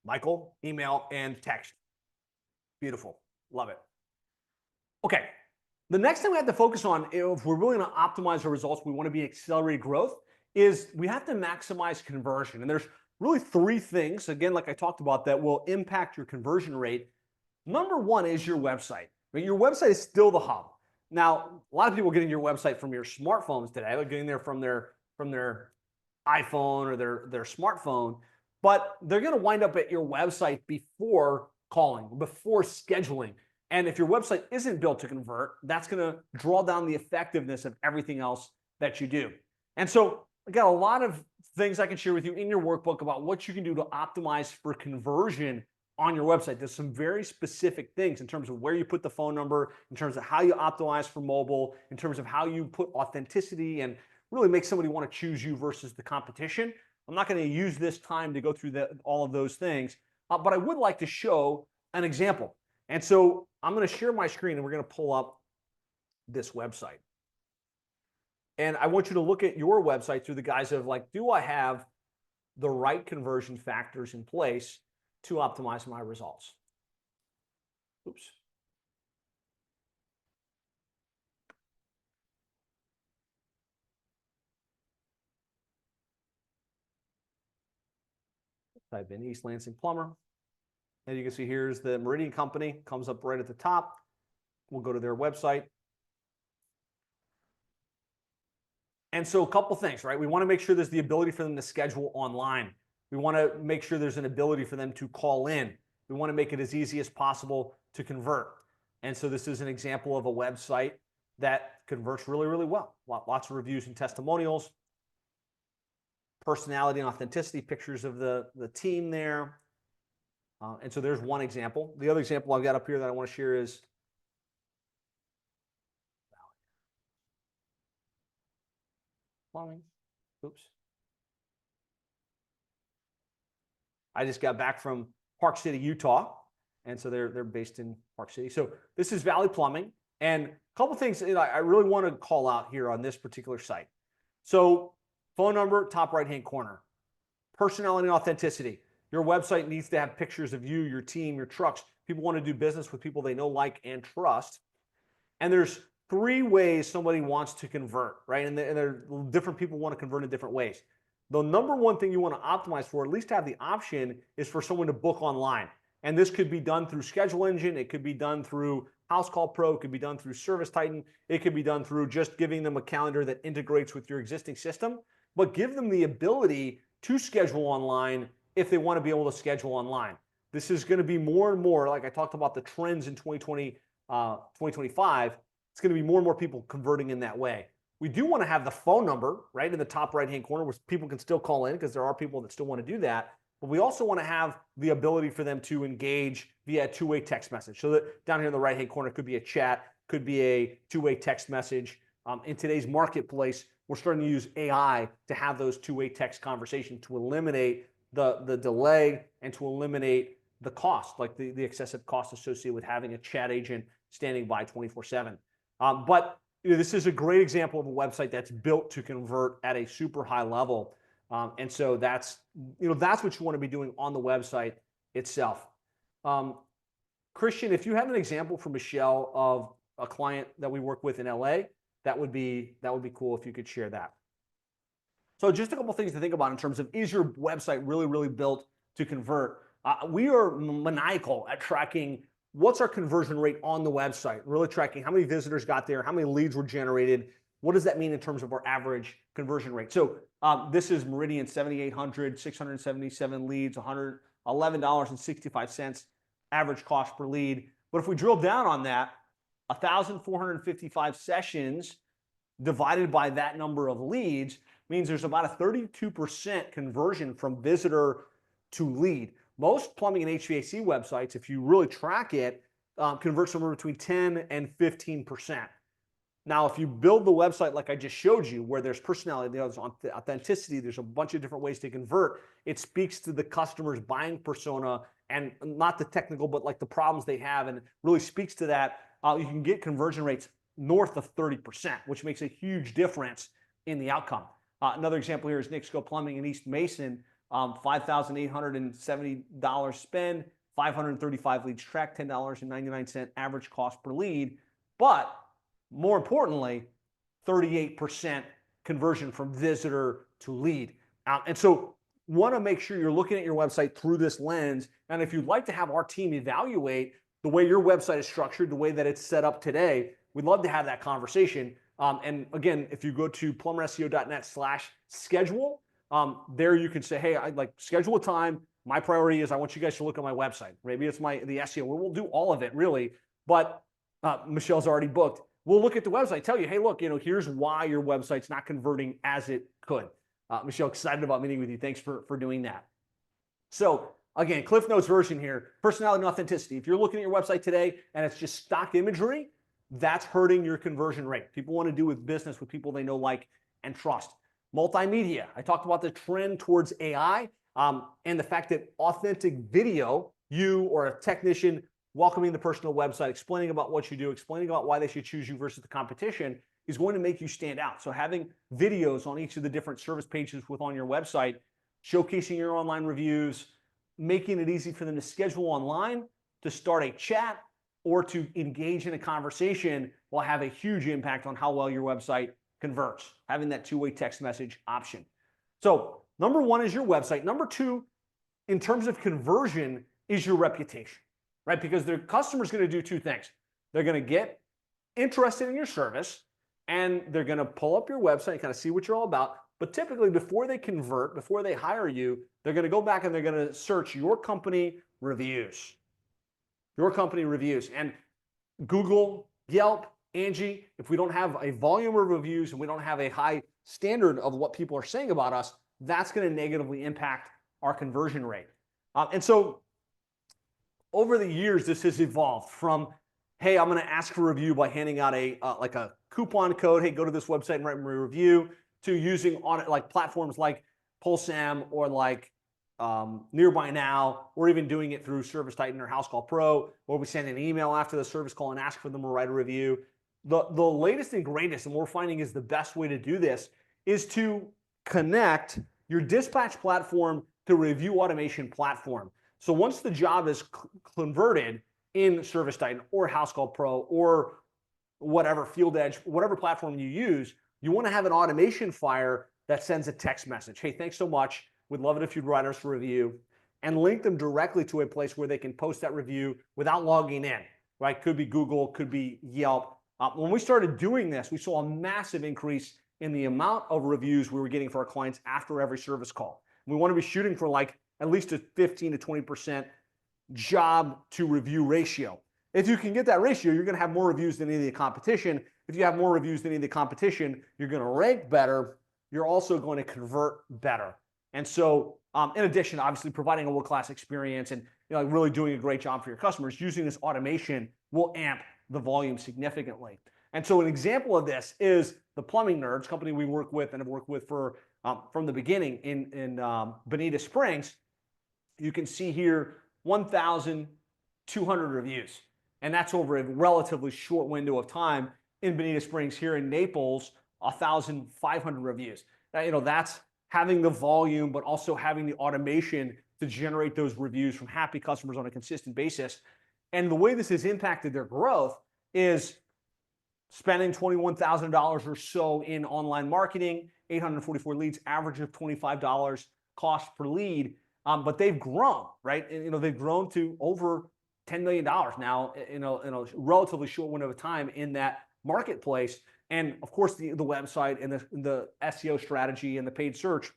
Michael, email, and text. Beautiful. Love it. Okay. The next thing we have to focus on, if we're really going to optimize our results, we want to be accelerated growth, is we have to maximize conversion. And there's really three things, again, like I talked about, that will impact your conversion rate. Number one is your website. Your website is still the hub. Now, a lot of people are getting your website from your smartphones today. They're getting there from their iPhone or their smartphone, but they're going to wind up at your website before calling, before scheduling. And if your website isn't built to convert, that's going to draw down the effectiveness of everything else that you do. And so I got a lot of things I can share with you in your workbook about what you can do to optimize for conversion on your website. There's some very specific things in terms of where you put the phone number, in terms of how you optimize for mobile, in terms of how you put authenticity and really make somebody want to choose you versus the competition. I'm not going to use this time to go through all of those things, but I would like to show an example. And so I'm going to share my screen and we're going to pull up this website. And I want you to look at your website through the guise of like, do I have the right conversion factors in place to optimize my results? Oops. Type in East Lansing Plumber. And you can see here's the Meridian Company, comes up right at the top. We'll go to their website. And so a couple things, right? We want to make sure there's the ability for them to schedule online. We want to make sure there's an ability for them to call in. We want to make it as easy as possible to convert. And so this is an example of a website that converts really, really well. Lots of reviews and testimonials, personality and authenticity, pictures of the team there. And so there's one example. The other example I've got up here that I want to share is plumbing. Oops. I just got back from Park City, Utah. And so they're based in Park City. So this is Valley Plumbing. And a couple things I really want to call out here on this particular site. So phone number, top right-hand corner. Personality and authenticity. Your website needs to have pictures of you, your team, your trucks. People want to do business with people they know, like, and trust. And there's three ways somebody wants to convert, right? And there are different people want to convert in different ways. The number one thing you want to optimize for, at least have the option, is for someone to book online. And this could be done through Schedule Engine. It could be done through House Call Pro. It could be done through Service Titan. It could be done through just giving them a calendar that integrates with your existing system. But give them the ability to schedule online if they want to be able to schedule online. This is going to be more and more, like I talked about the trends in 2025, it's going to be more and more people converting in that way. We do want to have the phone number right in the top right-hand corner where people can still call in because there are people that still want to do that. But we also want to have the ability for them to engage via a two-way text message. So that down here in the right-hand corner could be a chat, could be a two-way text message. In today's marketplace, we're starting to use AI to have those two-way text conversations to eliminate the delay and to eliminate the cost, like the excessive cost associated with having a chat agent standing by 24/7. But this is a great example of a website that's built to convert at a super high level. And so that's what you want to be doing on the website itself. Christian, if you have an example for Michelle of a client that we work with in LA, that would be cool if you could share that. So just a couple things to think about in terms of, is your website really, really built to convert? We are maniacal at tracking what's our conversion rate on the website, really tracking how many visitors got there, how many leads were generated. What does that mean in terms of our average conversion rate? So this is Meridian, 7,800, 677 leads, $111.65 average cost per lead. But if we drill down on that, 1,455 sessions divided by that number of leads means there's about a 32% conversion from visitor to lead. Most plumbing and HVAC websites, if you really track it, convert somewhere between 10 and 15%. Now, if you build the website like I just showed you, where there's personality, there's authenticity, there's a bunch of different ways to convert, it speaks to the customer's buying persona and not the technical, but like the problems they have, and it really speaks to that. You can get conversion rates north of 30%, which makes a huge difference in the outcome. Another example here is Nick's Go Plumbing in East Mason. $5,870 spend, 535 leads tracked, $10.99 average cost per lead. But more importantly, 38% conversion from visitor to lead. And so want to make sure you're looking at your website through this lens. And if you'd like to have our team evaluate the way your website is structured, the way that it's set up today, we'd love to have that conversation. And again, if you go to plumberseo.net/schedule, there you can say, hey, I'd like schedule a time. My priority is I want you guys to look at my website. Maybe it's the SEO. We'll do all of it really, but Michelle's already booked. We'll look at the website, tell you, hey, look, here's why your website's not converting as it could. Michelle, excited about meeting with you. Thanks for doing that. So again, Cliff Notes version here, personality and authenticity. If you're looking at your website today and it's just stock imagery, that's hurting your conversion rate. People want to do business with people they know, like, and trust. Multimedia. I talked about the trend towards AI and the fact that authentic video, you or a technician welcoming the person to the website, explaining about what you do, explaining about why they should choose you versus the competition is going to make you stand out. So having videos on each of the different service pages on your website, showcasing your online reviews, making it easy for them to schedule online, to start a chat, or to engage in a conversation will have a huge impact on how well your website converts, having that two-way text message option. So number one is your website. Number two, in terms of conversion, is your reputation, right? Because the customer's going to do two things. They're going to get interested in your service, and they're going to pull up your website and kind of see what you're all about. But typically, before they convert, before they hire you, they're going to go back and they're going to search your company reviews. Your company reviews. And Google, Yelp, Angie, if we don't have a volume of reviews and we don't have a high standard of what people are saying about us, that's going to negatively impact our conversion rate. And so over the years, this has evolved from, hey, I'm going to ask for a review by handing out like a coupon code. Hey, go to this website and write me a review, to using like platforms like Pulsam or like Nearby Now, or even doing it through Service Titan or House Call Pro, where we send an email after the service call and ask for them to write a review. The latest and greatest, and we're finding is the best way to do this, is to connect your dispatch platform to review automation platform. So once the job is converted in Service Titan or House Call Pro or whatever, Field Edge, whatever platform you use, you want to have an automation fire that sends a text message. Hey, thanks so much. We'd love it if you'd write us a review, and link them directly to a place where they can post that review without logging in, right? Could be Google, could be Yelp. When we started doing this, we saw a massive increase in the amount of reviews we were getting for our clients after every service call. We want to be shooting for like at least a 15 to 20% job to review ratio. If you can get that ratio, you're going to have more reviews than any of the competition. If you have more reviews than any of the competition, you're going to rank better. You're also going to convert better. And so in addition, obviously providing a world-class experience and really doing a great job for your customers, using this automation will amp the volume significantly. And so an example of this is the Plumbing Nerds, company we work with and have worked with for from the beginning in Bonita Springs. You can see here 1,200 reviews. And that's over a relatively short window of time. In Bonita Springs, here in Naples, 1,500 reviews. Now, that's having the volume, but also having the automation to generate those reviews from happy customers on a consistent basis. And the way this has impacted their growth is spending $21,000 or so in online marketing, 844 leads, average of $25 cost per lead. But they've grown, right? And, they've grown to over $10 million now in a relatively short window of time in that marketplace. And of course, the website and the SEO strategy and the paid search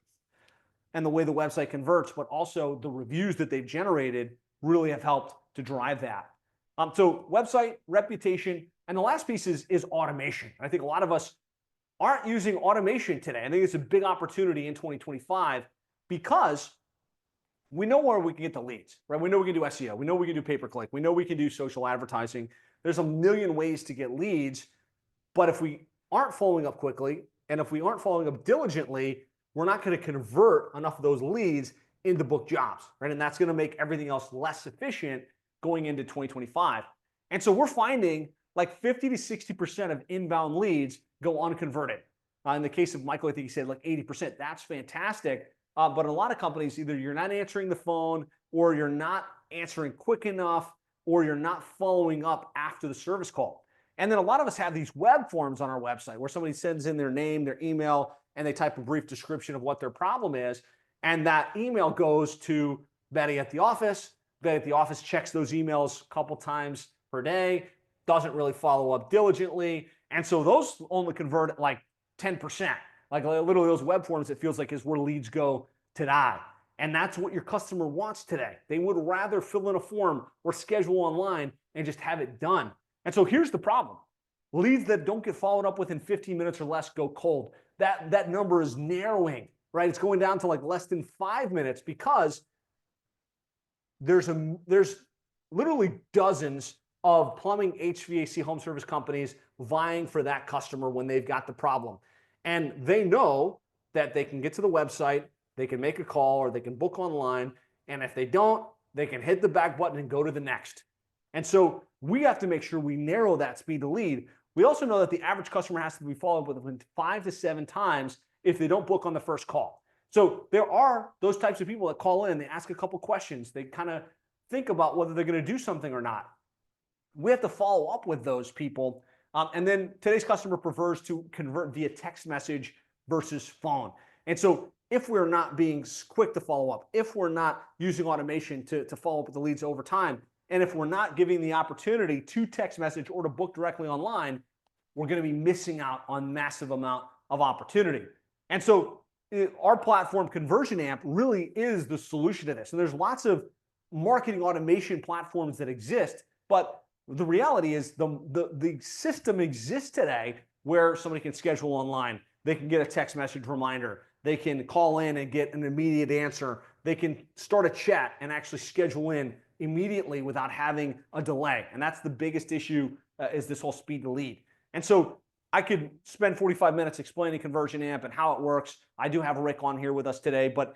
and the way the website converts, but also the reviews that they've generated really have helped to drive that. So website, reputation, and the last piece is automation. I think a lot of us aren't using automation today. I think it's a big opportunity in 2025 because we know where we can get the leads, right? We know we can do SEO. We know we can do pay-per-click. We know we can do social advertising. There's a million ways to get leads. But if we aren't following up quickly, and if we aren't following up diligently, we're not going to convert enough of those leads into booked jobs, right? And that's going to make everything else less efficient going into 2025. And so we're finding like 50 to 60% of inbound leads go unconverted. In the case of Michael, I think he said like 80%. That's fantastic. But in a lot of companies, either you're not answering the phone, or you're not answering quick enough, or you're not following up after the service call. And then a lot of us have these web forms on our website where somebody sends in their name, their email, and they type a brief description of what their problem is. And that email goes to Betty at the office. Betty at the office checks those emails a couple times per day, doesn't really follow up diligently. And so those only convert at like 10%. Like literally those web forms, it feels like is where leads go today. And that's what your customer wants today. They would rather fill in a form or schedule online and just have it done. And so here's the problem. Leads that don't get followed up within 15 minutes or less go cold. That number is narrowing, right? It's going down to like less than 5 minutes because there's literally dozens of plumbing, HVAC, home service companies vying for that customer when they've got the problem. And they know that they can get to the website, they can make a call, or they can book online. And if they don't, they can hit the back button and go to the next. And so we have to make sure we narrow that speed to lead. We also know that the average customer has to be followed up within 5 to 7 times if they don't book on the first call. So there are those types of people that call in, they ask a couple questions, they kind of think about whether they're going to do something or not. We have to follow up with those people. And then today's customer prefers to convert via text message versus phone. And so if we're not being quick to follow up, if we're not using automation to follow up with the leads over time, and if we're not giving the opportunity to text message or to book directly online, we're going to be missing out on massive amount of opportunity. And so our platform, Conversion Amp, really is the solution to this. And there's lots of marketing automation platforms that exist, but the reality is the system exists today where somebody can schedule online. They can get a text message reminder. They can call in and get an immediate answer. They can start a chat and actually schedule in immediately without having a delay. And that's the biggest issue is this whole speed to lead. And so I could spend 45 minutes explaining Conversion Amp and how it works. I do have Rick on here with us today, but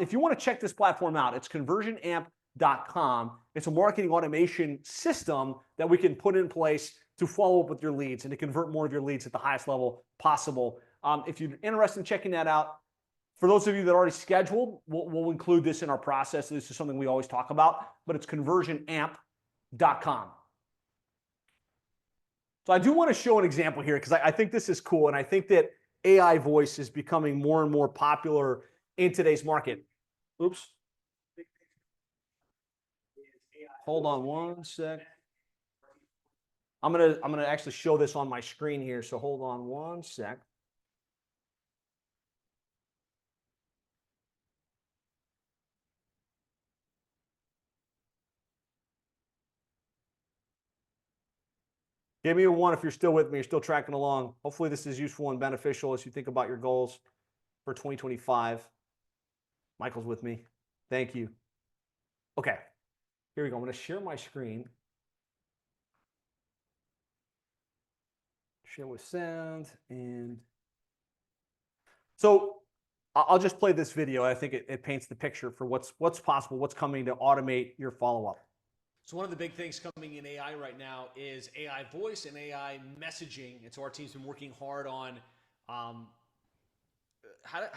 if you want to check this platform out, it's conversionamp.com. It's a marketing automation system that we can put in place to follow up with your leads and to convert more of your leads at the highest level possible. If you're interested in checking that out, for those of you that are already scheduled, we'll include this in our process. This is something we always talk about, but it's conversionamp.com. So I do want to show an example here because I think this is cool, and I think that AI voice is becoming more and more popular in today's market. Oops. Hold on one sec. I'm gonna actually show this on my screen here, so hold on one sec. Give me a 1 if you're still with me, you're still tracking along. Hopefully this is useful and beneficial as you think about your goals for 2025. Michael's with me. Thank you. Okay, here we go. I'm going to share my screen. Share with sound. And so I'll just play this video. I think it paints the picture for what's possible, what's coming to automate your follow-up. So one of the big things coming in AI right now is AI voice and AI messaging. And so our team's been working hard on how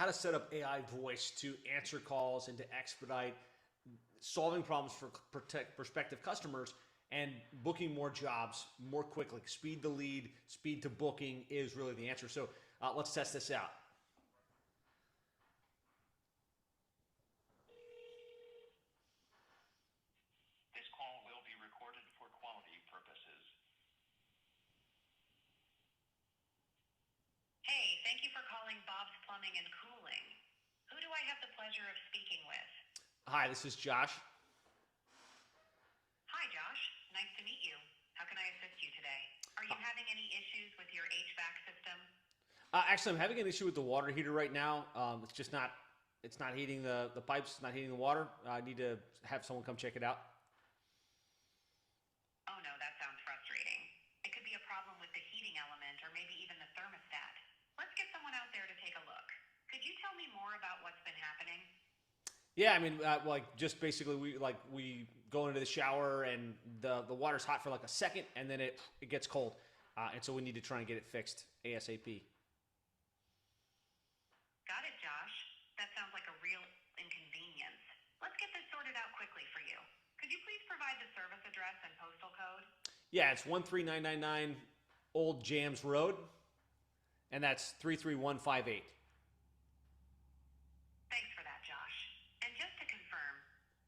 to set up AI voice to answer calls and to expedite solving problems for prospective customers and booking more jobs more quickly. Speed to lead, speed to booking is really the answer. So let's test this out. Hey, thank you for calling Bob's Plumbing and Cooling. Who do I have the pleasure of speaking with? Hi, this is Josh. Hi, Josh. Nice to meet you. How can I assist you today? Are you having any issues with your HVAC system? Actually, I'm having an issue with the water heater right now. It's not heating the pipes, it's not heating the water. I need to have someone come check it out. Oh no, that sounds frustrating. It could be a problem with the heating element or maybe even the thermostat. Let's get someone out there to take a look. Could you tell me more about what's been happening? Yeah, I mean, just basically we go into the shower and the water's hot for like a second and then it gets cold, and so we need to try and get it fixed ASAP. Got it, Josh. That sounds like a real address and postal code? Yeah, it's 13999 Old Jams Road, and that's 33158. Thanks for that, Josh. And just to confirm,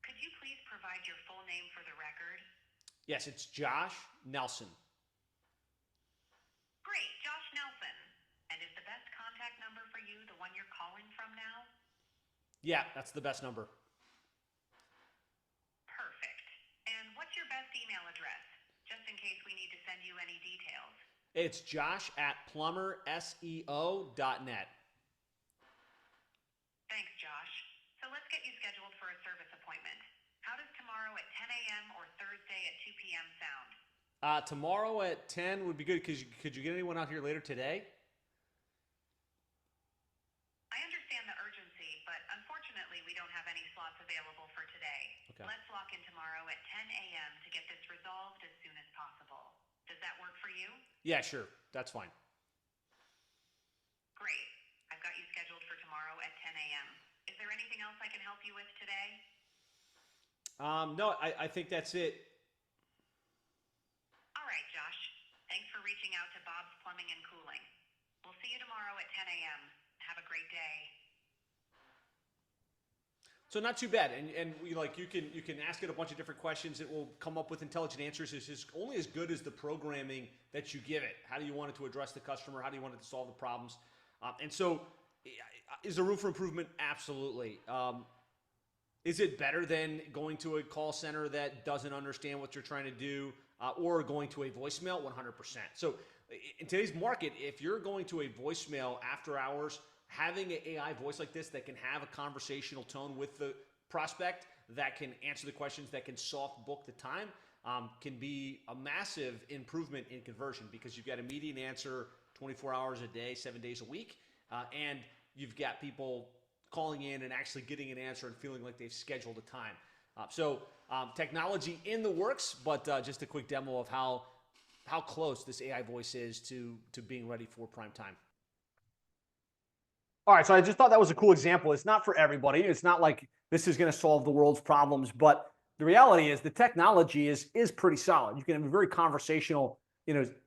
could you please provide your full name for the record? Yes, it's Josh Nelson. Great, Josh Nelson. And is the best contact number for you the one you're calling from now? Yeah, that's the best number. Perfect. And what's your best email address, just in case we need to send you any details? It's josh@plumberseo.net. Thanks, Josh. So let's get you scheduled for a service appointment. How does tomorrow at 10 a.m. or Thursday at 2 p.m. sound? Tomorrow at 10 would be good. Could you get anyone out here later today? I understand the urgency, but unfortunately we don't have any slots available for today. Okay. Let's lock in tomorrow at 10 a.m. to get this resolved as soon as possible. Does that work for you? Yeah, sure. That's fine. Great. I've got you scheduled for tomorrow at 10 a.m. Is there anything else I can help you with today? No, I think that's it. All right, Josh. Thanks for reaching out to Bob's Plumbing and Cooling. We'll see you tomorrow at 10 a.m. Have a great day. So not too bad, and you can ask it a bunch of different questions. It will come up with intelligent answers. It's only as good as the programming that you give it. How do you want it to address the customer? How do you want it to solve the problems? And so, is there room for improvement? Absolutely. Is it better than going to a call center that doesn't understand what you're trying to do, or going to a voicemail? 100%. So in today's market, if you're going to a voicemail after hours, having an AI voice like this that can have a conversational tone with the prospect, that can answer the questions, that can soft book the time, can be a massive improvement in conversion, because you've got immediate answer 24 hours a day, 7 days a week, and you've got people calling in and actually getting an answer and feeling like they've scheduled a time. So technology in the works, but just a quick demo of how close this AI voice is to being ready for prime time. All right, so I just thought that was a cool example. It's not for everybody. It's not like this is going to solve the world's problems, but the reality is the technology is pretty solid. You can have a very conversational,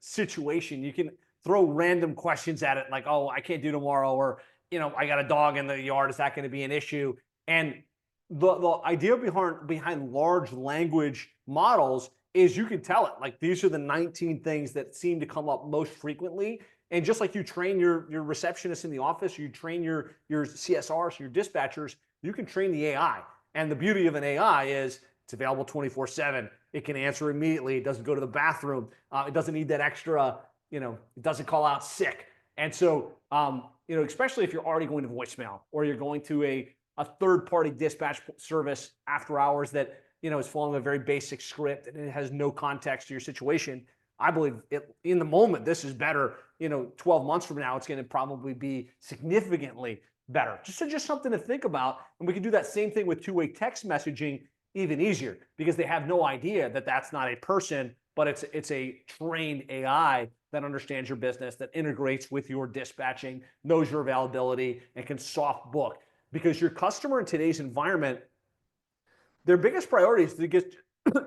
situation. You can throw random questions at it, like, "Oh, I can't do tomorrow," or, "I got a dog in the yard. Is that going to be an issue?" And the idea behind large language models is you can tell it, like, these are the 19 things that seem to come up most frequently. And just like you train your receptionists in the office, you train your CSRs, your dispatchers, you can train the AI. And the beauty of an AI is it's available 24/7. It can answer immediately. It doesn't go to the bathroom. It doesn't need that extra, it doesn't call out sick. And so, especially if you're already going to voicemail, or you're going to a third-party dispatch service after hours that, is following a very basic script and it has no context to your situation, I believe in the moment, this is better. 12 months from now, it's going to probably be significantly better. Just something to think about. And we can do that same thing with two-way text messaging even easier, because they have no idea that that's not a person, but it's a trained AI that understands your business, that integrates with your dispatching, knows your availability, and can soft book. Because your customer in today's environment, their biggest priority is to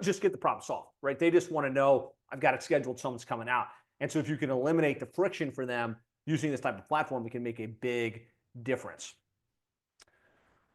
just get the problem solved, right? They just want to know, I've got it scheduled, someone's coming out. And so if you can eliminate the friction for them using this type of platform, it can make a big difference.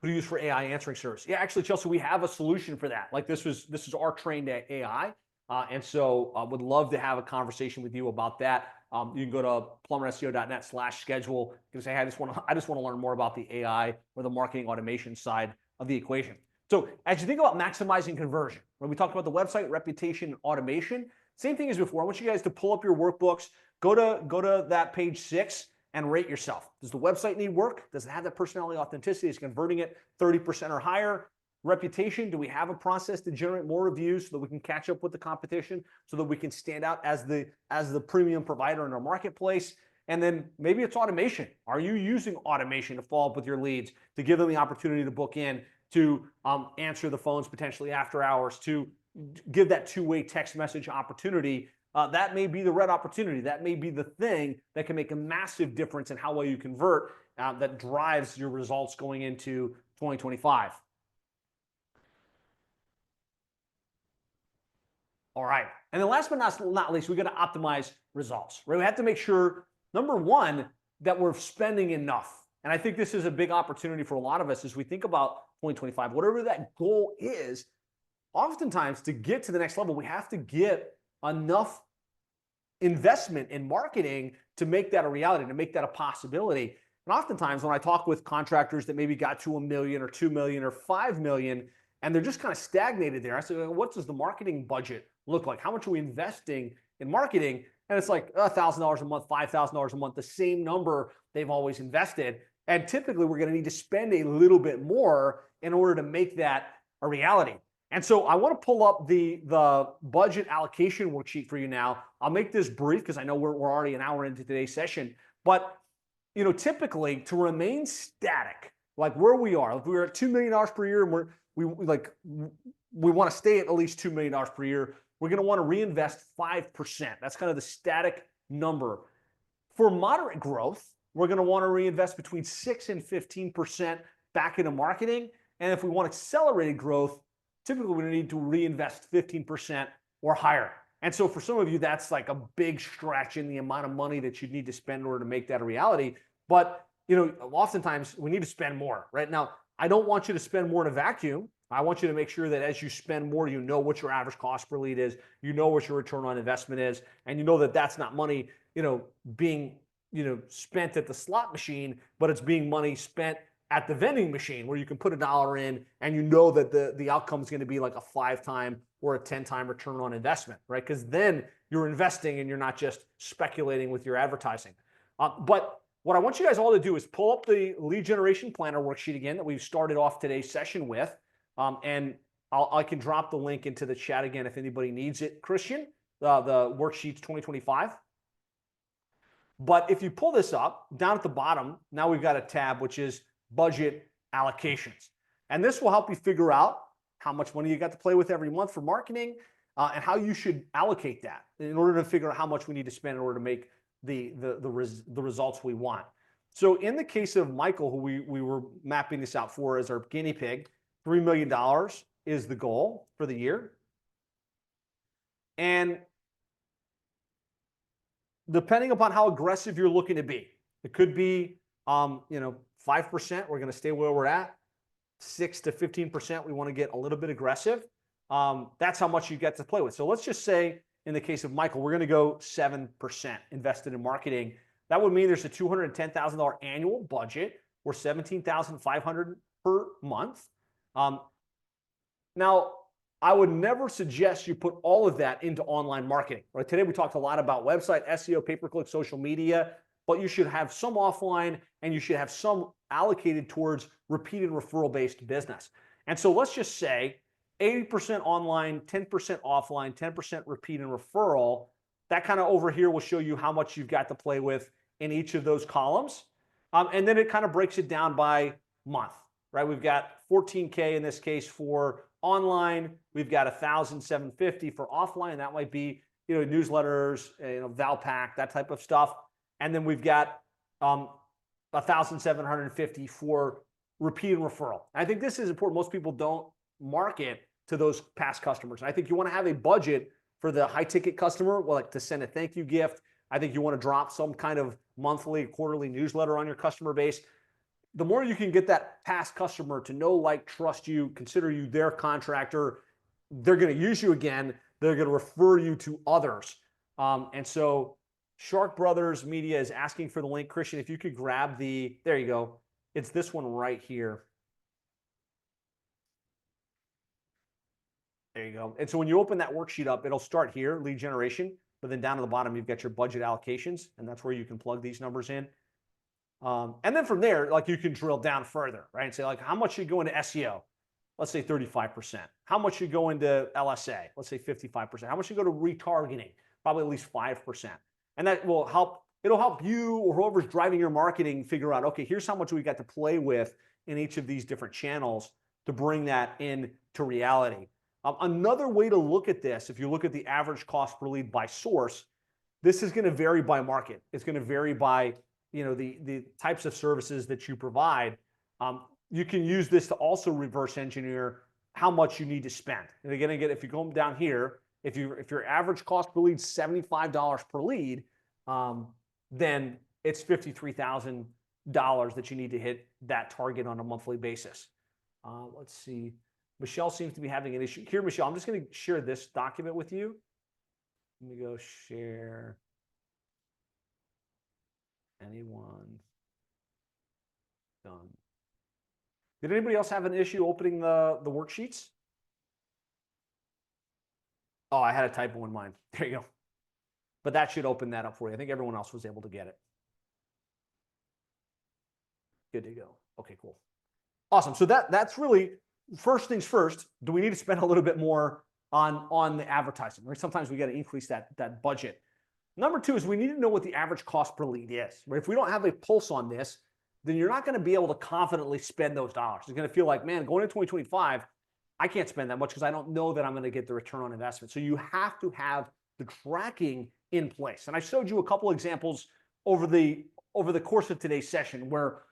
What do you use for AI answering service? Yeah, actually, Chelsea, we have a solution for that. Like this is our trained AI. And so I would love to have a conversation with you about that. You can go to plumberseo.net/schedule. You can say, hey, I just want to learn more about the AI or the marketing automation side of the equation. So as you think about maximizing conversion, when we talked about the website, reputation, and automation, same thing as before. I want you guys to pull up your workbooks, go to that page 6 and rate yourself. Does the website need work? Does it have that personality authenticity? Is converting it 30% or higher? Reputation, do we have a process to generate more reviews so that we can catch up with the competition, so that we can stand out as the premium provider in our marketplace? And then maybe it's automation. Are you using automation to follow up with your leads, to give them the opportunity to book in, to answer the phones potentially after hours, to give that two-way text message opportunity? That may be the red opportunity. That may be the thing that can make a massive difference in how well you convert, that drives your results going into 2025. All right. And then last but not least, we got to optimize results, right? We have to make sure, number one, that we're spending enough. And I think this is a big opportunity for a lot of us as we think about 2025, whatever that goal is. Oftentimes, to get to the next level, we have to get enough investment in marketing to make that a reality, to make that a possibility. And oftentimes, when I talk with contractors that maybe got to $1 million or $2 million or $5 million, and they're just kind of stagnated there, I say, well, what does the marketing budget look like? How much are we investing in marketing? And it's like $1,000 a month, $5,000 a month, the same number they've always invested. And typically, we're going to need to spend a little bit more in order to make that a reality. And so I want to pull up the budget allocation worksheet for you now. I'll make this brief because I know we're already an hour into today's session. But typically to remain static, like where we are, if we were at $2 million per year and we want to stay at least $2 million per year, we're going to want to reinvest 5%. That's kind of the static number. For moderate growth, we're going to want to reinvest between 6 and 15% back into marketing. And if we want accelerated growth, typically we need to reinvest 15% or higher. And so for some of you, that's like a big stretch in the amount of money that you need to spend in order to make that a reality. But oftentimes we need to spend more. Right now, I don't want you to spend more in a vacuum. I want you to make sure that as you spend more, you know what your average cost per lead is, you know what your return on investment is, and you know that that's not money, being, spent at the slot machine, but it's being money spent at the vending machine where you can put $1 in and you know that the outcome is going to be like a 5-time or a 10-time return on investment, right? Because then you're investing and you're not just speculating with your advertising. But what I want you guys all to do is pull up the lead generation planner worksheet again that we've started off today's session with. And I can drop the link into the chat again if anybody needs it, Christian, the worksheets 2025. But if you pull this up, down at the bottom, now we've got a tab which is budget allocations. And this will help you figure out how much money you got to play with every month for marketing and how you should allocate that in order to figure out how much we need to spend in order to make the results we want. So in the case of Michael, who we were mapping this out for as our guinea pig, $3 million is the goal for the year. And depending upon how aggressive you're looking to be, it could be 5%, we're going to stay where we're at. 6 to 15%, we want to get a little bit aggressive. That's how much you get to play with. So let's just say in the case of Michael, we're going to go 7% invested in marketing. That would mean there's a $210,000 annual budget or $17,500 per month. Now, I would never suggest you put all of that into online marketing. Right? Today we talked a lot about website, SEO, pay-per-click, social media, but you should have some offline and you should have some allocated towards repeated referral-based business. And so let's just say 80% online, 10% offline, 10% repeat and referral. That kind of over here will show you how much you've got to play with in each of those columns. And then it kind of breaks it down by month, right? We've got 14K in this case for online. We've got 1,750 for offline. That might be, newsletters, Valpak, that type of stuff. And then we've got 1,750 for repeat and referral. I think this is important. Most people don't market to those past customers. I think you want to have a budget for the high ticket customer, like to send a thank you gift. I think you want to drop some kind of monthly, quarterly newsletter on your customer base. The more you can get that past customer to know, like, trust you, consider you their contractor, they're going to use you again. They're going to refer you to others. And so Shark Brothers Media is asking for the link. Christian, if you could grab there you go. It's this one right here. There you go. And so when you open that worksheet up, it'll start here, lead generation, but then down at the bottom, you've got your budget allocations, and that's where you can plug these numbers in. And then from there, like, you can drill down further, right? And say, like, how much should go into SEO? Let's say 35%. How much should go into LSA? Let's say 55%. How much should go to retargeting? Probably at least 5%. And that will help. It'll help you or whoever's driving your marketing figure out, okay, here's how much we got to play with in each of these different channels to bring that in to reality. Another way to look at this, if you look at the average cost per lead by source, this is going to vary by market. It's going to vary by the types of services that you provide. You can use this to also reverse engineer how much you need to spend. And again, if you go down here If your average cost per lead is $75 per lead, then it's $53,000 that you need to hit that target on a monthly basis. Let's see. Michelle seems to be having an issue. Here, Michelle, I'm just going to share this document with you. Let me go share. Anyone? Done. Did anybody else have an issue opening the worksheets? Oh, I had a typo in mine. There you go. But that should open that up for you. I think everyone else was able to get it. Good to go. Okay, cool. Awesome. So that's really first things first. Do we need to spend a little bit more on the advertising? Right? Sometimes we got to increase that budget. Number two is we need to know what the average cost per lead is. Right? If we don't have a pulse on this, then you're not going to be able to confidently spend those dollars. You're going to feel like, man, going into 2025, I can't spend that much because I don't know that I'm going to get the return on investment. So you have to have the tracking in place. And I showed you a couple examples over the course of today's session where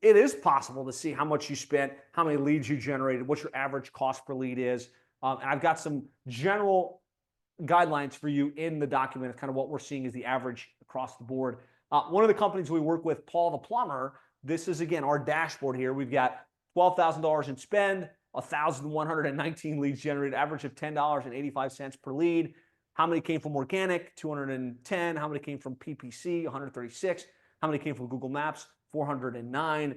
it is possible to see how much you spent, how many leads you generated, what your average cost per lead is. And I've got some general guidelines for you in the document of kind of what we're seeing as the average across the board. One of the companies we work with, Paul the Plumber, this is, again, our dashboard here. We've got $12,000 in spend, 1,119 leads generated, average of $10.85 per lead. How many came from organic? 210. How many came from PPC? 136. How many came from Google Maps? 409.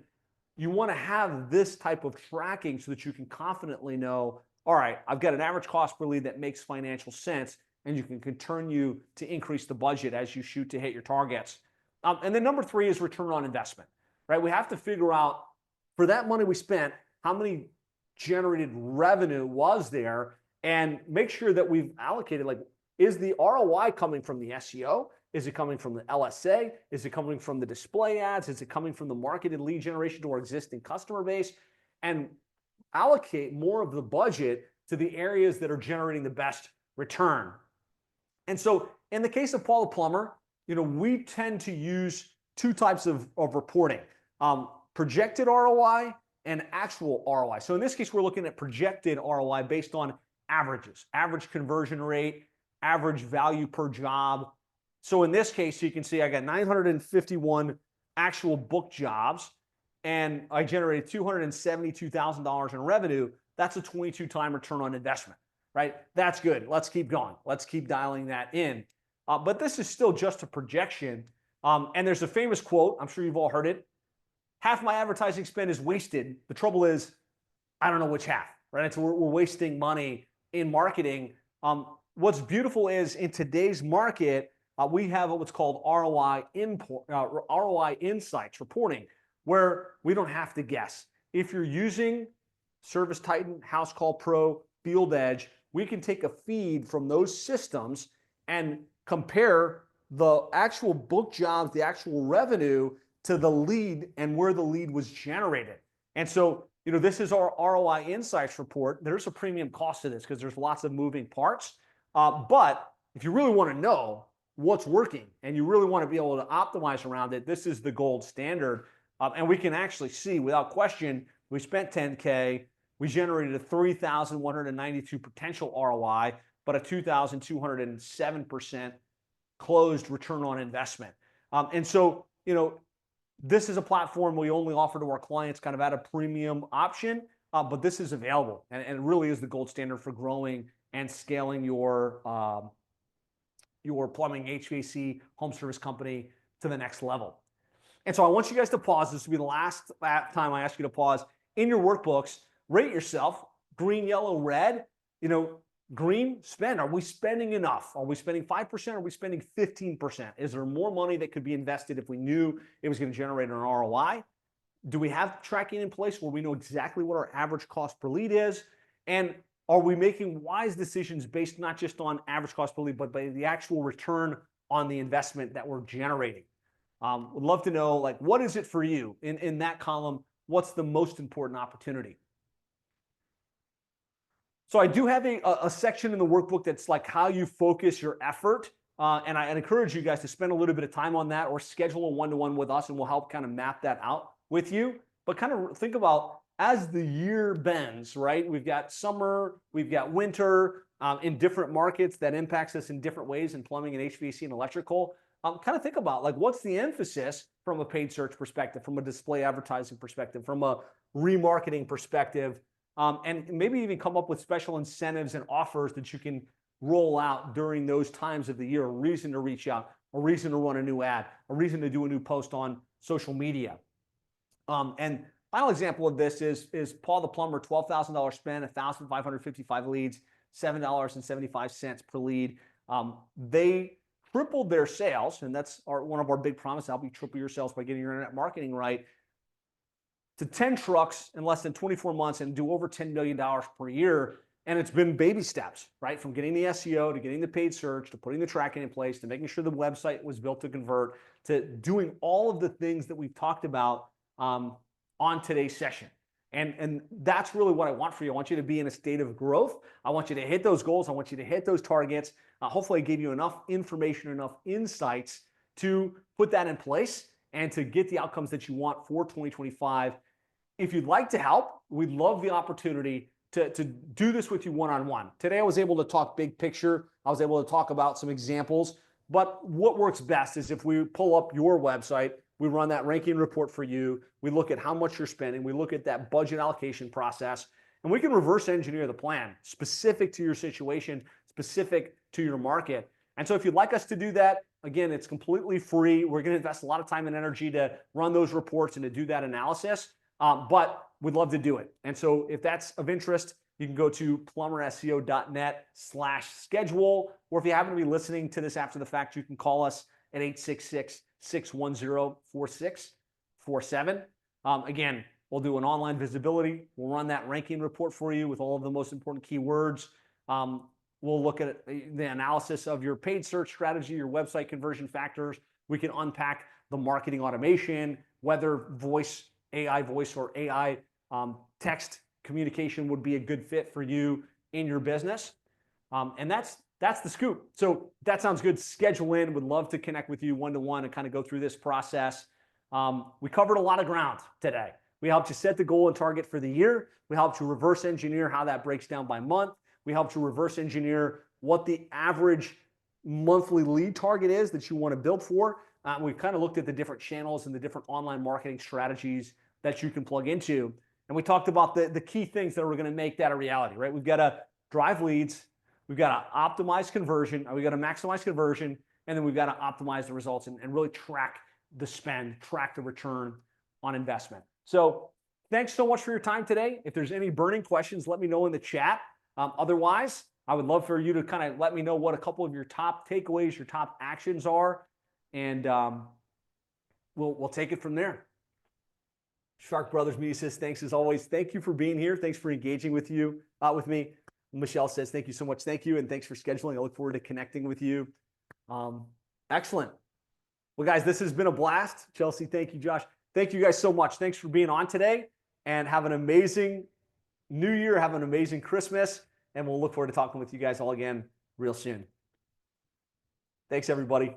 You want to have this type of tracking so that you can confidently know, all right, I've got an average cost per lead that makes financial sense, and you can continue to increase the budget as you shoot to hit your targets. And then number three is return on investment, right? We have to figure out, for that money we spent, how many generated revenue was there, and make sure that we've allocated, like, is the ROI coming from the SEO? Is it coming from the LSA? Is it coming from the display ads? Is it coming from the marketed lead generation to our existing customer base? And allocate more of the budget to the areas that are generating the best return. And so in the case of Paul the Plumber, we tend to use two types of reporting, projected ROI and actual ROI. So in this case, we're looking at projected ROI based on averages, average conversion rate, average value per job. So in this case, you can see I got 951 actual book jobs, and I generated $272,000 in revenue. That's a 22-time return on investment, right? That's good. Let's keep going. Let's keep dialing that in. But this is still just a projection. And there's a famous quote. I'm sure you've all heard it. Half my advertising spend is wasted. The trouble is, I don't know which half, right? So we're wasting money in marketing. What's beautiful is in today's market, we have what's called ROI insights reporting, where we don't have to guess. If you're using Service Titan, House Call Pro, Field Edge, we can take a feed from those systems and compare the actual book jobs, the actual revenue, to the lead and where the lead was generated. And so, this is our ROI Insights report. There's a premium cost to this because there's lots of moving parts. But if you really want to know what's working and you really want to be able to optimize around it, this is the gold standard. And we can actually see without question, we spent $10K, we generated a 3,192 potential ROI, but a 2,207% closed return on investment. And so, this is a platform we only offer to our clients kind of at a premium option, but this is available, and it really is the gold standard for growing and scaling your plumbing, HVAC, home service company to the next level. And so I want you guys to pause. This will be the last time I ask you to pause. In your workbooks, rate yourself, green, yellow, red. Green, spend. Are we spending enough? Are we spending 5%? Are we spending 15%? Is there more money that could be invested if we knew it was going to generate an ROI? Do we have tracking in place where we know exactly what our average cost per lead is? And are we making wise decisions based not just on average cost per lead, but by the actual return on the investment that we're generating? Would love to know, like, what is it for you in that column? What's the most important opportunity? So I do have a section in the workbook that's like how you focus your effort. And I encourage you guys to spend a little bit of time on that or schedule a one-to-one with us, and we'll help kind of map that out with you. But kind of think about as the year bends, right? We've got summer, we've got winter, in different markets that impacts us in different ways in plumbing and HVAC and electrical. Kind of think about like what's the emphasis from a paid search perspective, from a display advertising perspective, from a remarketing perspective, and maybe even come up with special incentives and offers that you can roll out during those times of the year, a reason to reach out, a reason to run a new ad, a reason to do a new post on social media. And final example of this is Paul the Plumber, $12,000 spend, 1,555 leads, $7.75 per lead. They tripled their sales, and that's one of our big promises. Help you triple your sales by getting your internet marketing right, to 10 trucks in less than 24 months and do over $10 million per year. And it's been baby steps, right? From getting the SEO to getting the paid search to putting the tracking in place to making sure the website was built to convert to doing all of the things that we've talked about on today's session. And that's really what I want for you. I want you to be in a state of growth. I want you to hit those goals. I want you to hit those targets. Hopefully I gave you enough information, enough insights to put that in place and to get the outcomes that you want for 2025. If you'd like to help, we'd love the opportunity to do this with you one-on-one. Today I was able to talk big picture. I was able to talk about some examples, but what works best is if we pull up your website, we run that ranking report for you. We look at how much you're spending. We look at that budget allocation process, and we can reverse engineer the plan specific to your situation, specific to your market. And so if you'd like us to do that, again, it's completely free. We're going to invest a lot of time and energy to run those reports and to do that analysis, but we'd love to do it. And so if that's of interest, you can go to plumberseo.net/schedule, or if you happen to be listening to this after the fact, you can call us at 866-610-4647. Again, we'll do an online visibility. We'll run that ranking report for you with all of the most important keywords. We'll look at the analysis of your paid search strategy, your website conversion factors. We can unpack the marketing automation, whether AI voice or AI text communication would be a good fit for you in your business. And that's the scoop. So that sounds good. Schedule in. Would love to connect with you one-to-one and kind of go through this process. We covered a lot of ground today. We helped you set the goal and target for the year. We helped you reverse engineer how that breaks down by month. We helped you reverse engineer what the average monthly lead target is that you want to build for. We kind of looked at the different channels and the different online marketing strategies that you can plug into. And we talked about the key things that are going to make that a reality, right? We've got to drive leads. We've got to optimize conversion. We've got to maximize conversion. And then we've got to optimize the results and really track the spend, track the return on investment. So thanks so much for your time today. If there's any burning questions, let me know in the chat. Otherwise, I would love for you to kind of let me know what a couple of your top takeaways, your top actions are, and we'll take it from there. Shark Brothers Media says, thanks as always. Thank you for being here. Thanks for engaging with me. Michelle says, thank you so much. Thank you. And thanks for scheduling. I look forward to connecting with you. Excellent. Well, guys, this has been a blast. Chelsea, thank you. Josh, thank you guys so much. Thanks for being on today, and have an amazing New Year. Have an amazing Christmas. And we'll look forward to talking with you guys all again real soon. Thanks, everybody.